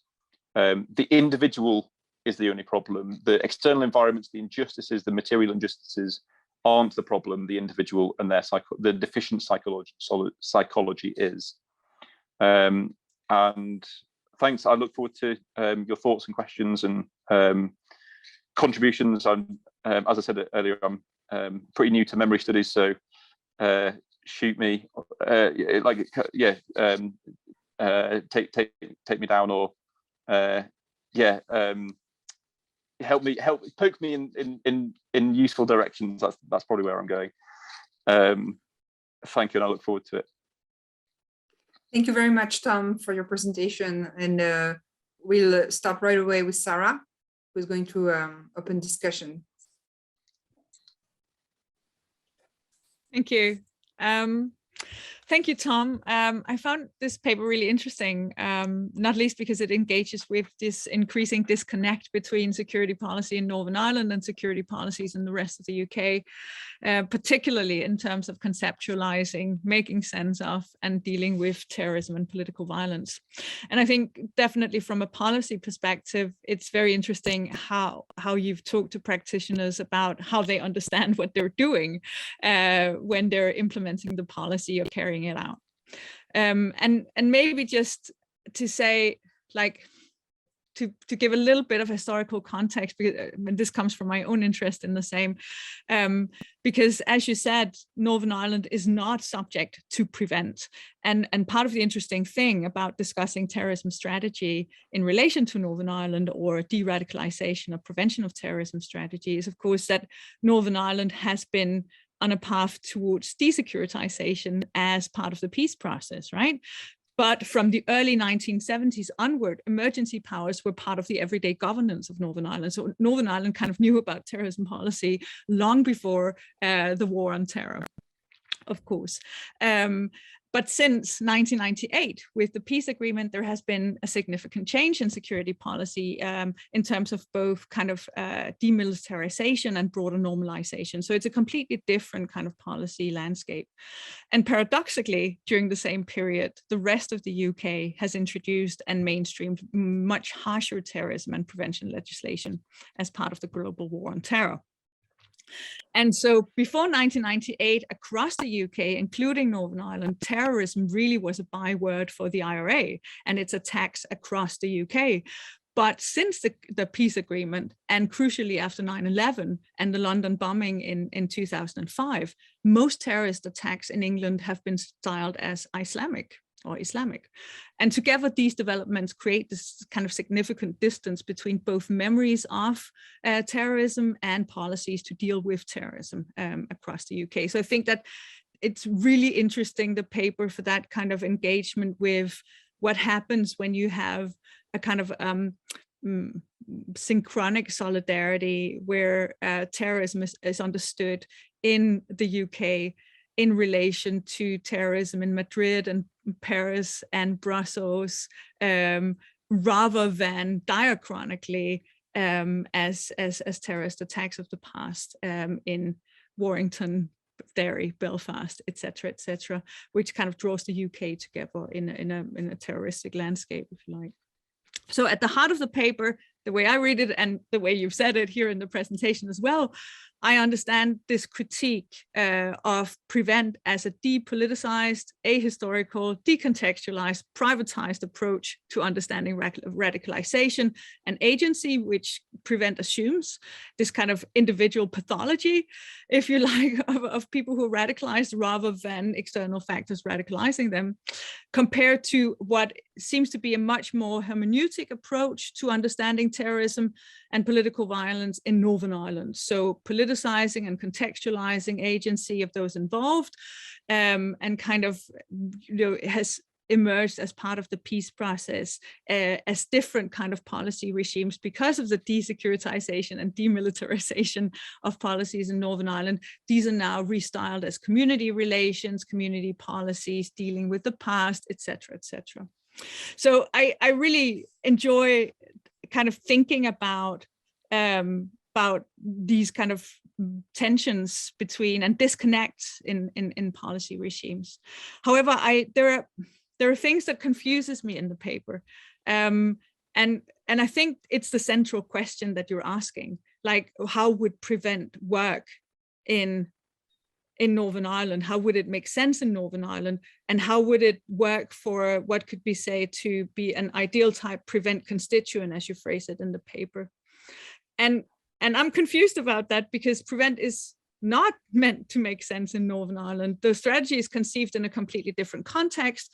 the individual is the only problem. The external environments, the injustices, the material injustices aren't the problem. The individual and the deficient psychology is. And thanks. I look forward to your thoughts and questions and contributions. I'm as I said earlier, I'm pretty new to memory studies, so shoot me, take me down, or poke me in useful directions. That's probably where I'm going. Thank you, and I look forward to it. Thank you very much, Tom, for your presentation. And we'll start right away with Sara, who's going to open discussion. Thank you. Thank you, Tom. I found this paper really interesting, not least because it engages with this increasing disconnect between security policy in Northern Ireland and security policies in the rest of the UK, particularly in terms of conceptualizing, making sense of, and dealing with terrorism and political violence. And I think definitely from a policy perspective, it's very interesting how you've talked to practitioners about how they understand what they're doing when they're implementing the policy or carrying it out. And maybe just to say, like, to give a little bit of historical context, because this comes from my own interest in the same, because as you said, Northern Ireland is not subject to prevent. And part of the interesting thing about discussing terrorism strategy in relation to Northern Ireland, or de-radicalization or prevention of terrorism strategy, is of course that Northern Ireland has been on a path towards desecuritization as part of the peace process, right? But from the early 1970s onward, emergency powers were part of the everyday governance of Northern Ireland. So Northern Ireland kind of knew about terrorism policy long before the war on terror, of course. But since 1998, with the peace agreement, there has been a significant change in security policy in terms of both kind of demilitarization and broader normalization. So it's a completely different kind of policy landscape. And paradoxically, during the same period, the rest of the UK has introduced and mainstreamed much harsher terrorism and prevention legislation as part of the global war on terror. And so before 1998, across the UK, including Northern Ireland, terrorism really was a byword for the IRA and its attacks across the UK. But since the peace agreement, and crucially after 9/11 and the London bombing in 2005, most terrorist attacks in England have been styled as Islamic. And together, these developments create this kind of significant distance between both memories of terrorism and policies to deal with terrorism across the UK. So I think that it's really interesting, the paper, for that kind of engagement with what happens when you have a kind of synchronic solidarity where terrorism is understood in the UK in relation to terrorism in Madrid and Paris and Brussels, rather than diachronically as terrorist attacks of the past in Warrington, Derry, Belfast, etc., which kind of draws the UK together in a terroristic landscape, if you like. So at the heart of the paper, the way I read it and the way you've said it here in the presentation as well, I understand this critique of prevent as a depoliticized, ahistorical, decontextualized, privatized approach to understanding radicalization and agency, which prevent assumes this kind of individual pathology, if you like, of people who are radicalized rather than external factors radicalizing them, compared to what seems to be a much more hermeneutic approach to understanding terrorism and political violence in Northern Ireland. So politicizing and contextualizing agency of those involved, and kind of, has emerged as part of the peace process as different kind of policy regimes because of the desecuritization and demilitarization of policies in Northern Ireland. These are now restyled as community relations, community policies, dealing with the past, etc., etc. So I really enjoy kind of thinking about these kind of tensions between and disconnects in policy regimes. However, there are things that confuses me in the paper, and I think it's the central question that you're asking, like how would prevent work in Northern Ireland? How would it make sense in Northern Ireland? And how would it work for what could be said to be an ideal type prevent constituent, as you phrase it in the paper? And And I'm confused about that because prevent is not meant to make sense in Northern Ireland. The strategy is conceived in a completely different context,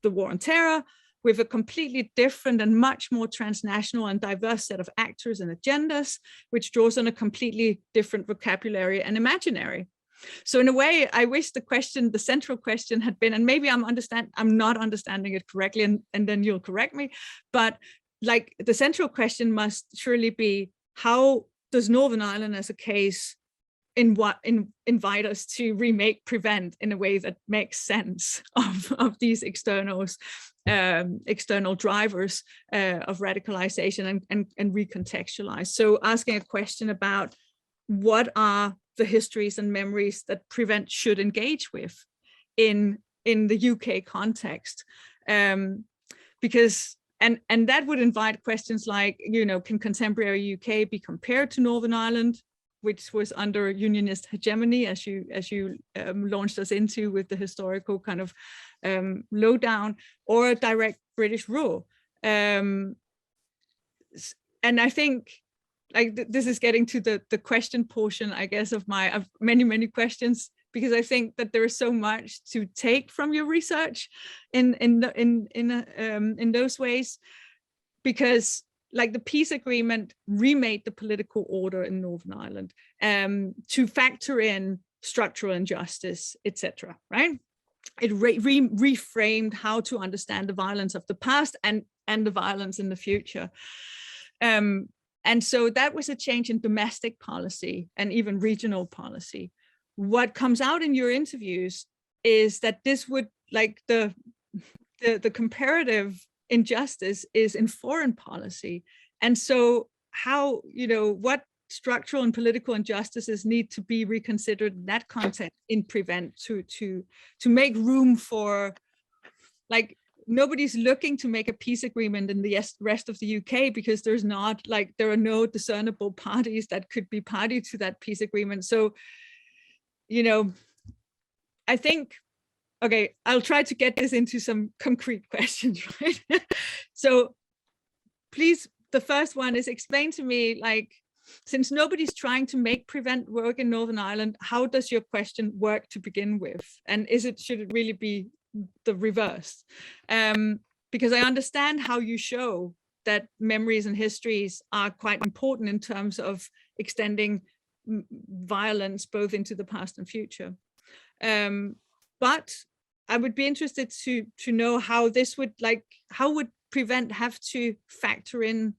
the war on terror, with a completely different and much more transnational and diverse set of actors and agendas, which draws on a completely different vocabulary and imaginary. So in a way, I wish the central question had been, and maybe I'm not understanding it correctly, and then you'll correct me, but like the central question must surely be, how does Northern Ireland as a case invite us to remake prevent in a way that makes sense of these external drivers of radicalization and recontextualize. So asking a question about what are the histories and memories that prevent should engage with in the UK context, because and that would invite questions like, you know, can contemporary UK be compared to Northern Ireland, which was under unionist hegemony, as you launched us into with the historical kind of lowdown, or a direct British rule? And I think like this is getting to the question portion, I guess, of many questions, because I think that there is so much to take from your research in those ways, because like the peace agreement remade the political order in Northern Ireland to factor in structural injustice, etc. Right? It reframed how to understand the violence of the past and the violence in the future. And so that was a change in domestic policy and even regional policy. What comes out in your interviews is that this would, like the comparative injustice is in foreign policy. And so how, you know, what structural and political injustices need to be reconsidered in that context in prevent to make room for, like, nobody's looking to make a peace agreement in the rest of the UK because there are no discernible parties that could be party to that peace agreement. So, you know, I think, okay, I'll try to get this into some concrete questions, right? So please, the first one is, explain to me, like, since nobody's trying to make prevent work in Northern Ireland, how does your question work to begin with? And should it really be the reverse? Because I understand how you show that memories and histories are quite important in terms of extending violence both into the past and future. But I would be interested to know how this would, like, how would prevent have to factor in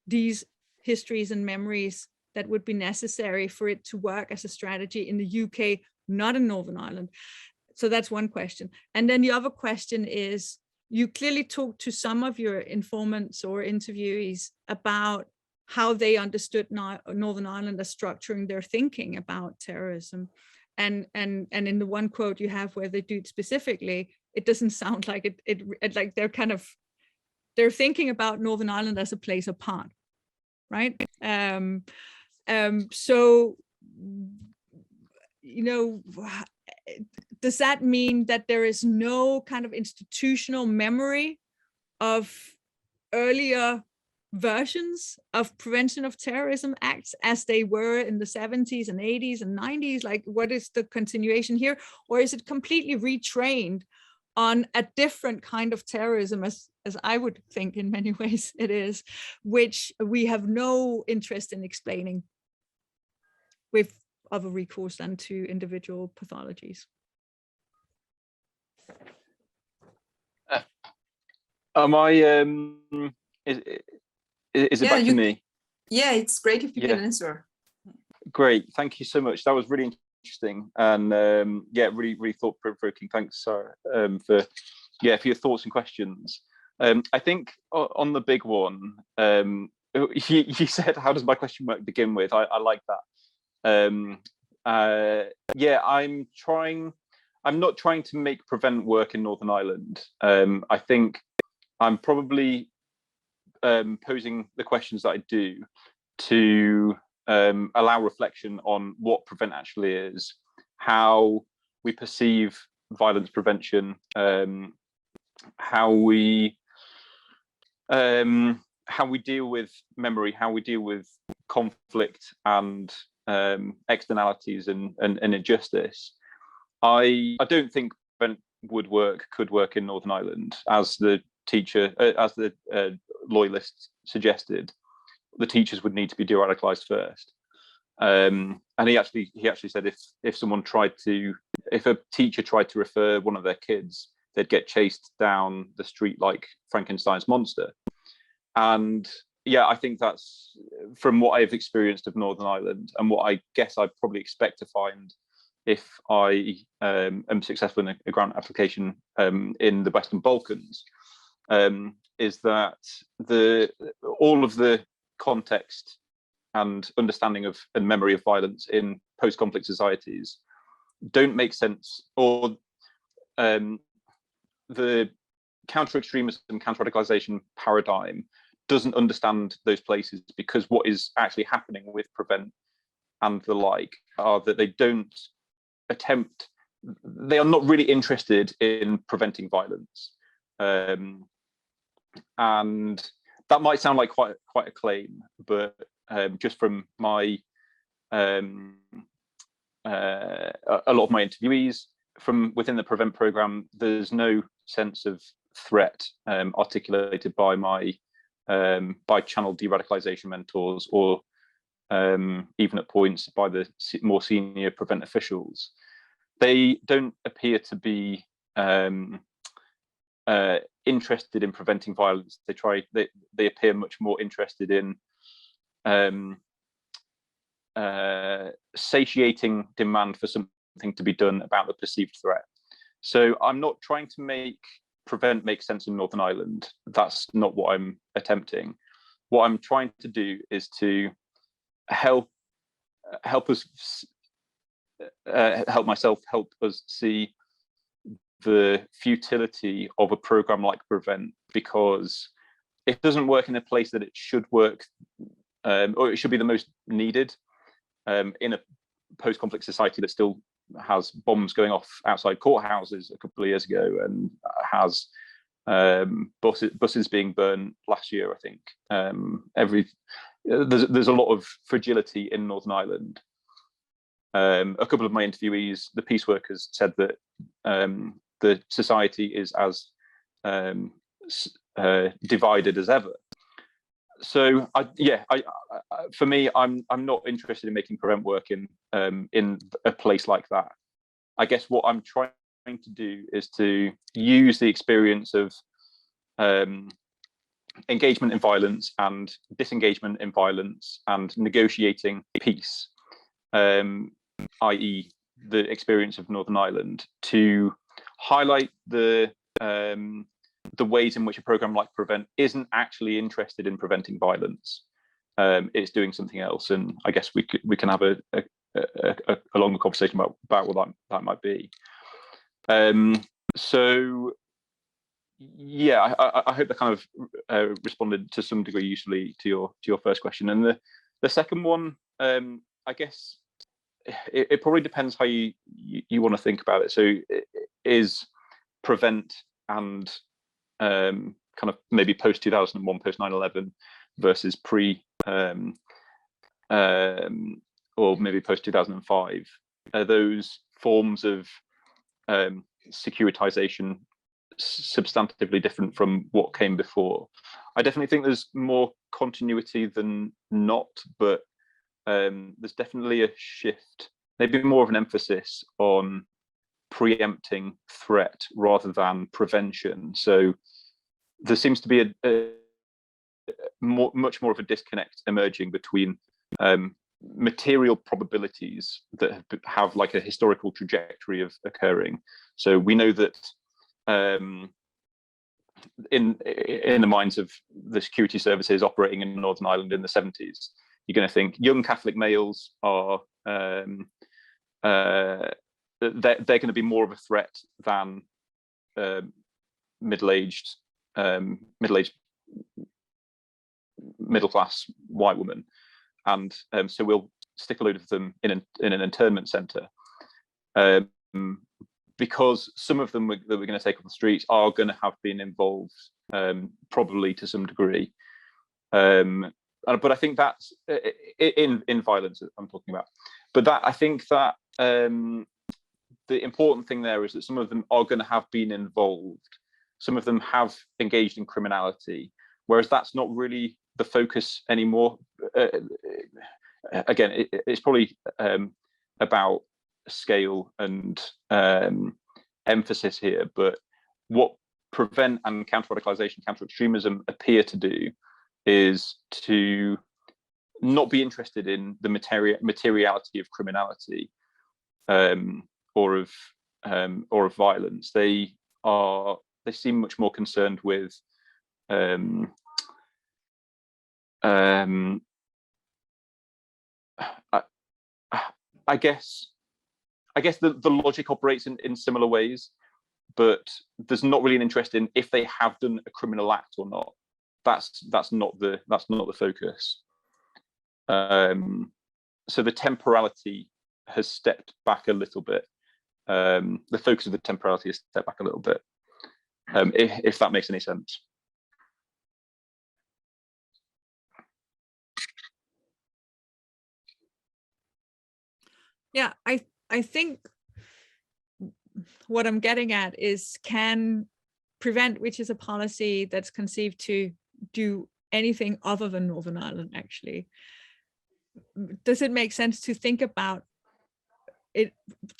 these histories and memories that would be necessary for it to work as a strategy in the UK, not in Northern Ireland. So that's one question. And then the other question is, you clearly talked to some of your informants or interviewees about how they understood Northern Ireland as structuring their thinking about terrorism. And in the one quote you have where they do it specifically, it doesn't sound like it like they're thinking about Northern Ireland as a place apart, right? So, you know, does that mean that there is no kind of institutional memory of earlier versions of prevention of terrorism acts as they were in the 70s and 80s and 90s? Like, what is the continuation here? Or is it completely retrained on a different kind of terrorism, as I would think in many ways it is, which we have no interest in explaining with other recourse than to individual pathologies? Am I, is it back to me? Yeah, it's great if you can answer. Great, thank you so much. That was really interesting and yeah, really thought-provoking. Thanks, Sara, for your thoughts and questions. I think on the big one, you said, how does my question work begin with? I like that. Yeah, I'm not trying to make prevent work in Northern Ireland. I think I'm probably posing the questions that I do to allow reflection on what prevent actually is, how we perceive violence prevention, how we deal with memory, how we deal with conflict and externalities and injustice, I don't think prevent could work in Northern Ireland, as the loyalists suggested. The teachers would need to be de-radicalized first. And he actually said if a teacher tried to refer one of their kids, they'd get chased down the street like Frankenstein's monster. And yeah, I think that's, from what I've experienced of Northern Ireland and what I guess I'd probably expect to find if I am successful in a grant application in the Western Balkans, is that all of the context and understanding of and memory of violence in post-conflict societies don't make sense, or the counter-extremism, counter-radicalization paradigm doesn't understand those places, because what is actually happening with Prevent and the like are that they are not really interested in preventing violence. And that might sound like quite a claim, but just from my a lot of my interviewees from within the Prevent program, there's no sense of threat articulated by my by channel de-radicalization mentors, or even at points by the more senior Prevent officials. They don't appear to be interested in preventing violence. They appear much more interested in satiating demand for something to be done about the perceived threat. So I'm not trying to make Prevent make sense in Northern Ireland. That's not what I'm attempting. What I'm trying to do is to help us help us see the futility of a program like Prevent, because it doesn't work in a place that it should work, or it should be the most needed in a post-conflict society that still has bombs going off outside courthouses a couple of years ago, and has buses being burned last year, I think. There's a lot of fragility in Northern Ireland. A couple of my interviewees, the peace workers, said that the society is as divided as ever. So for me, I'm not interested in making Prevent work in a place like that. I guess what I'm trying to do is to use the experience of engagement in violence and disengagement in violence and negotiating peace, i.e. the experience of Northern Ireland, to highlight the ways in which a program like Prevent isn't actually interested in preventing violence. It's doing something else, and I guess we can have a longer conversation about what that might be. So yeah, I hope that kind of responded to some degree usefully to your first question. And the second one, I guess it probably depends how you want to think about it. So is Prevent and kind of maybe post 2001, post 9/11 versus pre or maybe post 2005, are those forms of securitization substantively different from what came before? I definitely think there's more continuity than not, but there's definitely a shift, maybe more of an emphasis on preempting threat rather than prevention. So there seems to be much more of a disconnect emerging between material probabilities that have like a historical trajectory of occurring. So we know that in the minds of the security services operating in Northern Ireland in the 70s, you're going to think young Catholic males are they're going to be more of a threat than middle-aged middle-class white women, and so we'll stick a load of them in an internment centre, because some of them that we're going to take off the streets are going to have been involved, probably to some degree, but I think that's in violence I'm talking about. But that I think that the important thing there is that some of them are going to have been involved. Some of them have engaged in criminality, whereas that's not really the focus anymore. Again, it's probably about scale and emphasis here, but what prevent and counter-radicalization, counter-extremism appear to do is to not be interested in the materiality of criminality or of violence. They seem much more concerned with I guess the logic operates in similar ways, but there's not really an interest in if they have done a criminal act or not. That's not the focus. So the temporality has stepped back a little bit. The focus of the temporality has stepped back a little bit, if that makes any sense. Yeah, I think what I'm getting at is, can prevent, which is a policy that's conceived to do anything other than Northern Ireland, actually, does it make sense to think about it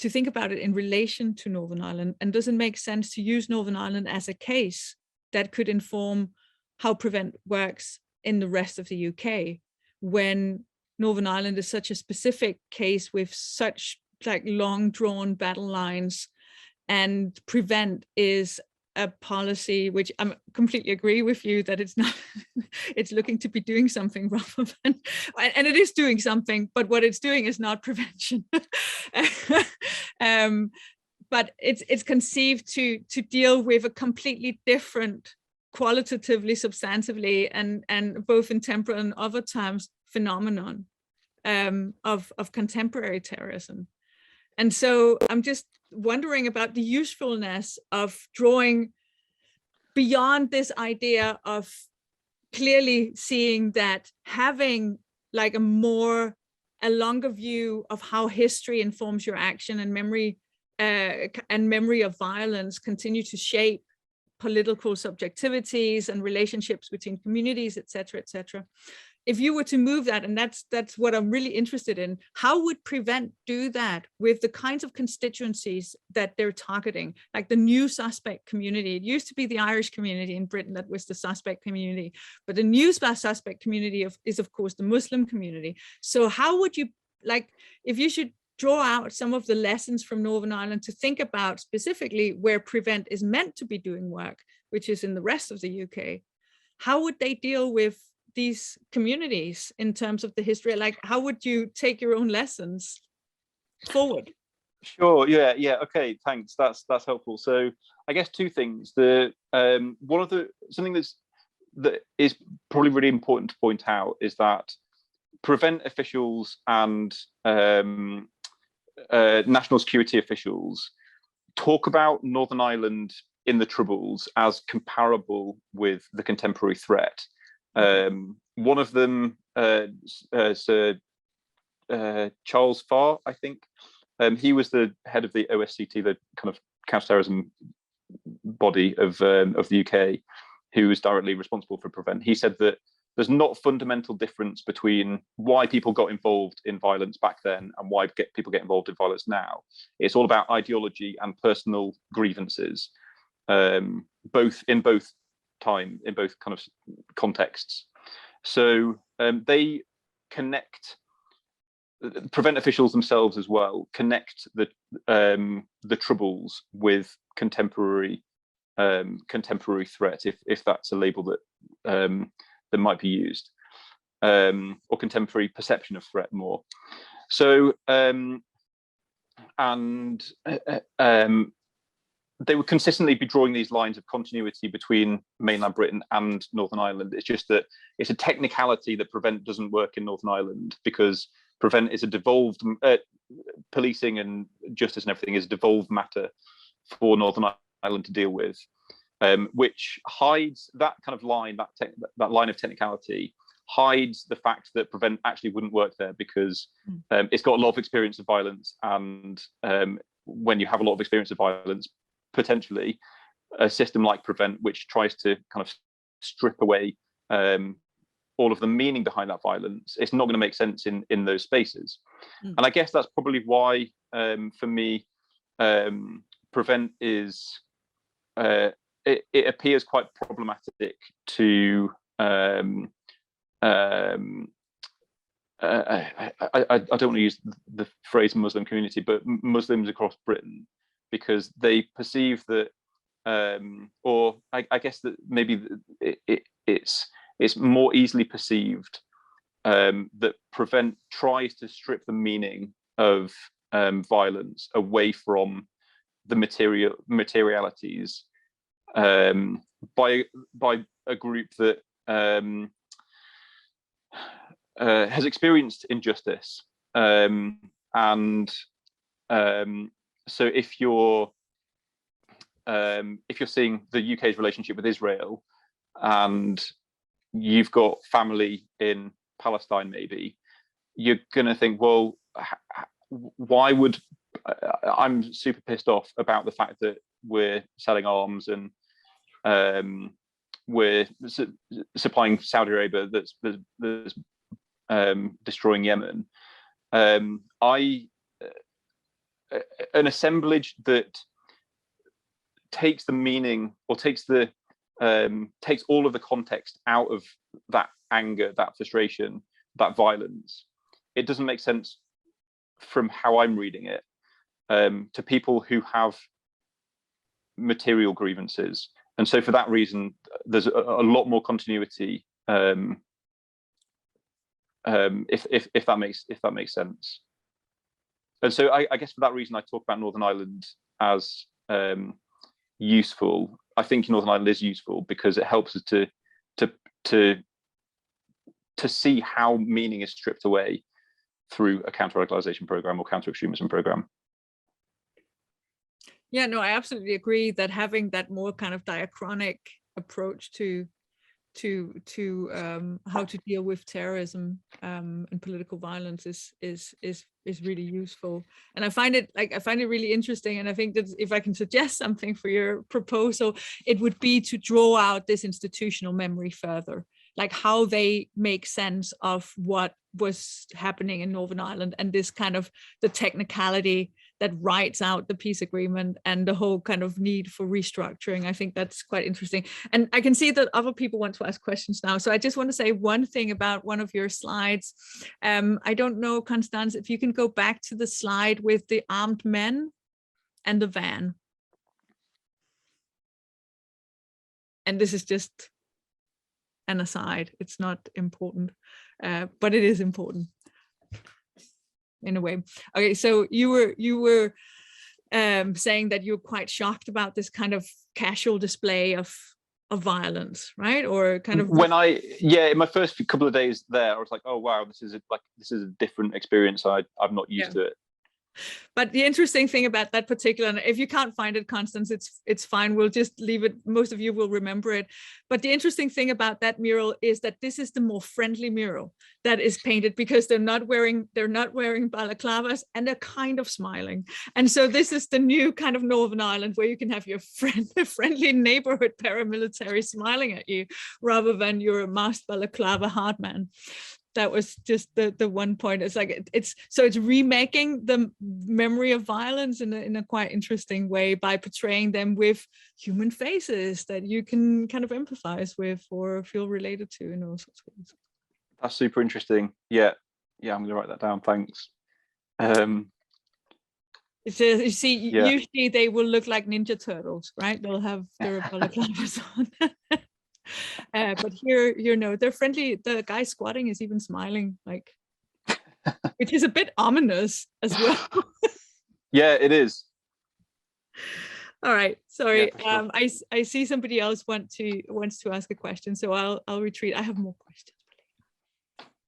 in relation to Northern Ireland? And does it make sense to use Northern Ireland as a case that could inform how prevent works in the rest of the UK, when Northern Ireland is such a specific case with such like long drawn battle lines, and prevent is a policy which I completely agree with you that it's not, it's looking to be doing something rather than, and it is doing something, but what it's doing is not prevention. But it's conceived to deal with a completely different, qualitatively, substantively, and both in temporal and other terms, phenomenon of contemporary terrorism. And so I'm just wondering about the usefulness of drawing beyond this idea of clearly seeing that having like a longer view of how history informs your action, and memory of violence continue to shape political subjectivities and relationships between communities, et cetera, if you were to move that, and that's what I'm really interested in, how would prevent do that with the kinds of constituencies that they're targeting, like the new suspect community? It used to be the Irish community in Britain that was the suspect community, but the new suspect community is of course the Muslim community. So how would you, like, if you should draw out some of the lessons from Northern Ireland to think about specifically where prevent is meant to be doing work, which is in the rest of the UK, how would they deal with these communities in terms of the history? Like, how would you take your own lessons forward? Sure. Yeah. Okay. Thanks. That's helpful. So I guess two things. Something that is probably really important to point out is that prevent officials and national security officials talk about Northern Ireland in the Troubles as comparable with the contemporary threat. One of them, Sir Charles Farr, I think, he was the head of the OSCT, the kind of counterterrorism body of the UK, who was directly responsible for prevent. He said that there's not a fundamental difference between why people got involved in violence back then and why people get involved in violence now. It's all about ideology and personal grievances, both kind of contexts. So they connect, prevent officials themselves as well, connect the Troubles with contemporary threat, if that's a label that might be used, or contemporary perception of threat more. So they would consistently be drawing these lines of continuity between mainland Britain and Northern Ireland. It's just that it's a technicality that prevent doesn't work in Northern Ireland, because prevent is a devolved, policing and justice and everything is a devolved matter for Northern Ireland to deal with, which hides that kind of line, that line of technicality hides the fact that prevent actually wouldn't work there, because it's got a lot of experience of violence, and when you have a lot of experience of violence, potentially a system like prevent, which tries to kind of strip away all of the meaning behind that violence, it's not going to make sense in those spaces. And I guess that's probably why, for me, prevent is it appears quite problematic to I don't want to use the phrase Muslim community, but Muslims across Britain, because they perceive that, or I guess that maybe it's more easily perceived that prevent tries to strip the meaning of violence away from the materialities by a group that has experienced injustice, and so if you're seeing the UK's relationship with Israel, and you've got family in Palestine, maybe you're going to think, well, why would I'm super pissed off about the fact that we're selling arms and we're supplying Saudi Arabia that's destroying Yemen. An assemblage that takes the meaning, or takes all of the context out of that anger, that frustration, that violence, it doesn't make sense from how I'm reading it, to people who have material grievances. And so for that reason, there's a lot more continuity, if that makes sense. And so I guess for that reason, I talk about Northern Ireland as useful. I think Northern Ireland is useful because it helps us to see how meaning is stripped away through a counter-radicalization program or counter-extremism program. Yeah, no, I absolutely agree that having that more kind of diachronic approach to how to deal with terrorism and political violence is really useful. And I find it really interesting. And I think that if I can suggest something for your proposal, it would be to draw out this institutional memory further, like how they make sense of what was happening in Northern Ireland, and this kind of the technicality that writes out the peace agreement and the whole kind of need for restructuring. I think that's quite interesting. And I can see that other people want to ask questions now. So I just want to say one thing about one of your slides. I don't know, Constance, if you can go back to the slide with the armed men and the van. And this is just an aside. It's not important, but it is important in a way. Okay, so you were saying that you're quite shocked about this kind of casual display of violence, right? Or kind of in my first couple of days there, I was like, oh wow, this is a different experience. I'm not used to it. But the interesting thing about that particular, and if you can't find it, Constance, it's fine. We'll just leave it. Most of you will remember it. But the interesting thing about that mural is that this is the more friendly mural that is painted, because they're not wearing balaclavas, and they're kind of smiling. And so this is the new kind of Northern Ireland, where you can have your friendly neighborhood paramilitary smiling at you, rather than your masked balaclava hard man. That was just the one point. It's like it's remaking the memory of violence in a quite interesting way by portraying them with human faces that you can kind of empathize with or feel related to in all sorts of ways. That's super interesting. Yeah, I'm gonna write that down. Thanks. You see, usually they will look like Ninja Turtles, right? They'll have their balaclavas on. But here, they're friendly. The guy squatting is even smiling, like, which is a bit ominous as well. Yeah, it is. All right, sorry. Yeah, sure. I see somebody else wants to ask a question, so I'll retreat. I have more questions.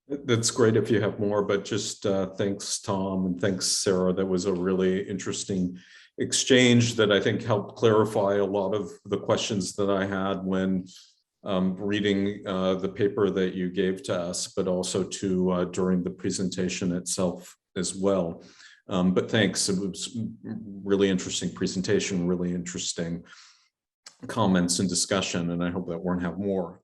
That's great if you have more, but just thanks, Tom, and thanks, Sara. That was a really interesting exchange that I think helped clarify a lot of the questions that I had when reading the paper that you gave to us, but also to during the presentation itself as well. But thanks, it was really interesting presentation, really interesting comments and discussion, and I hope that we're going to have more.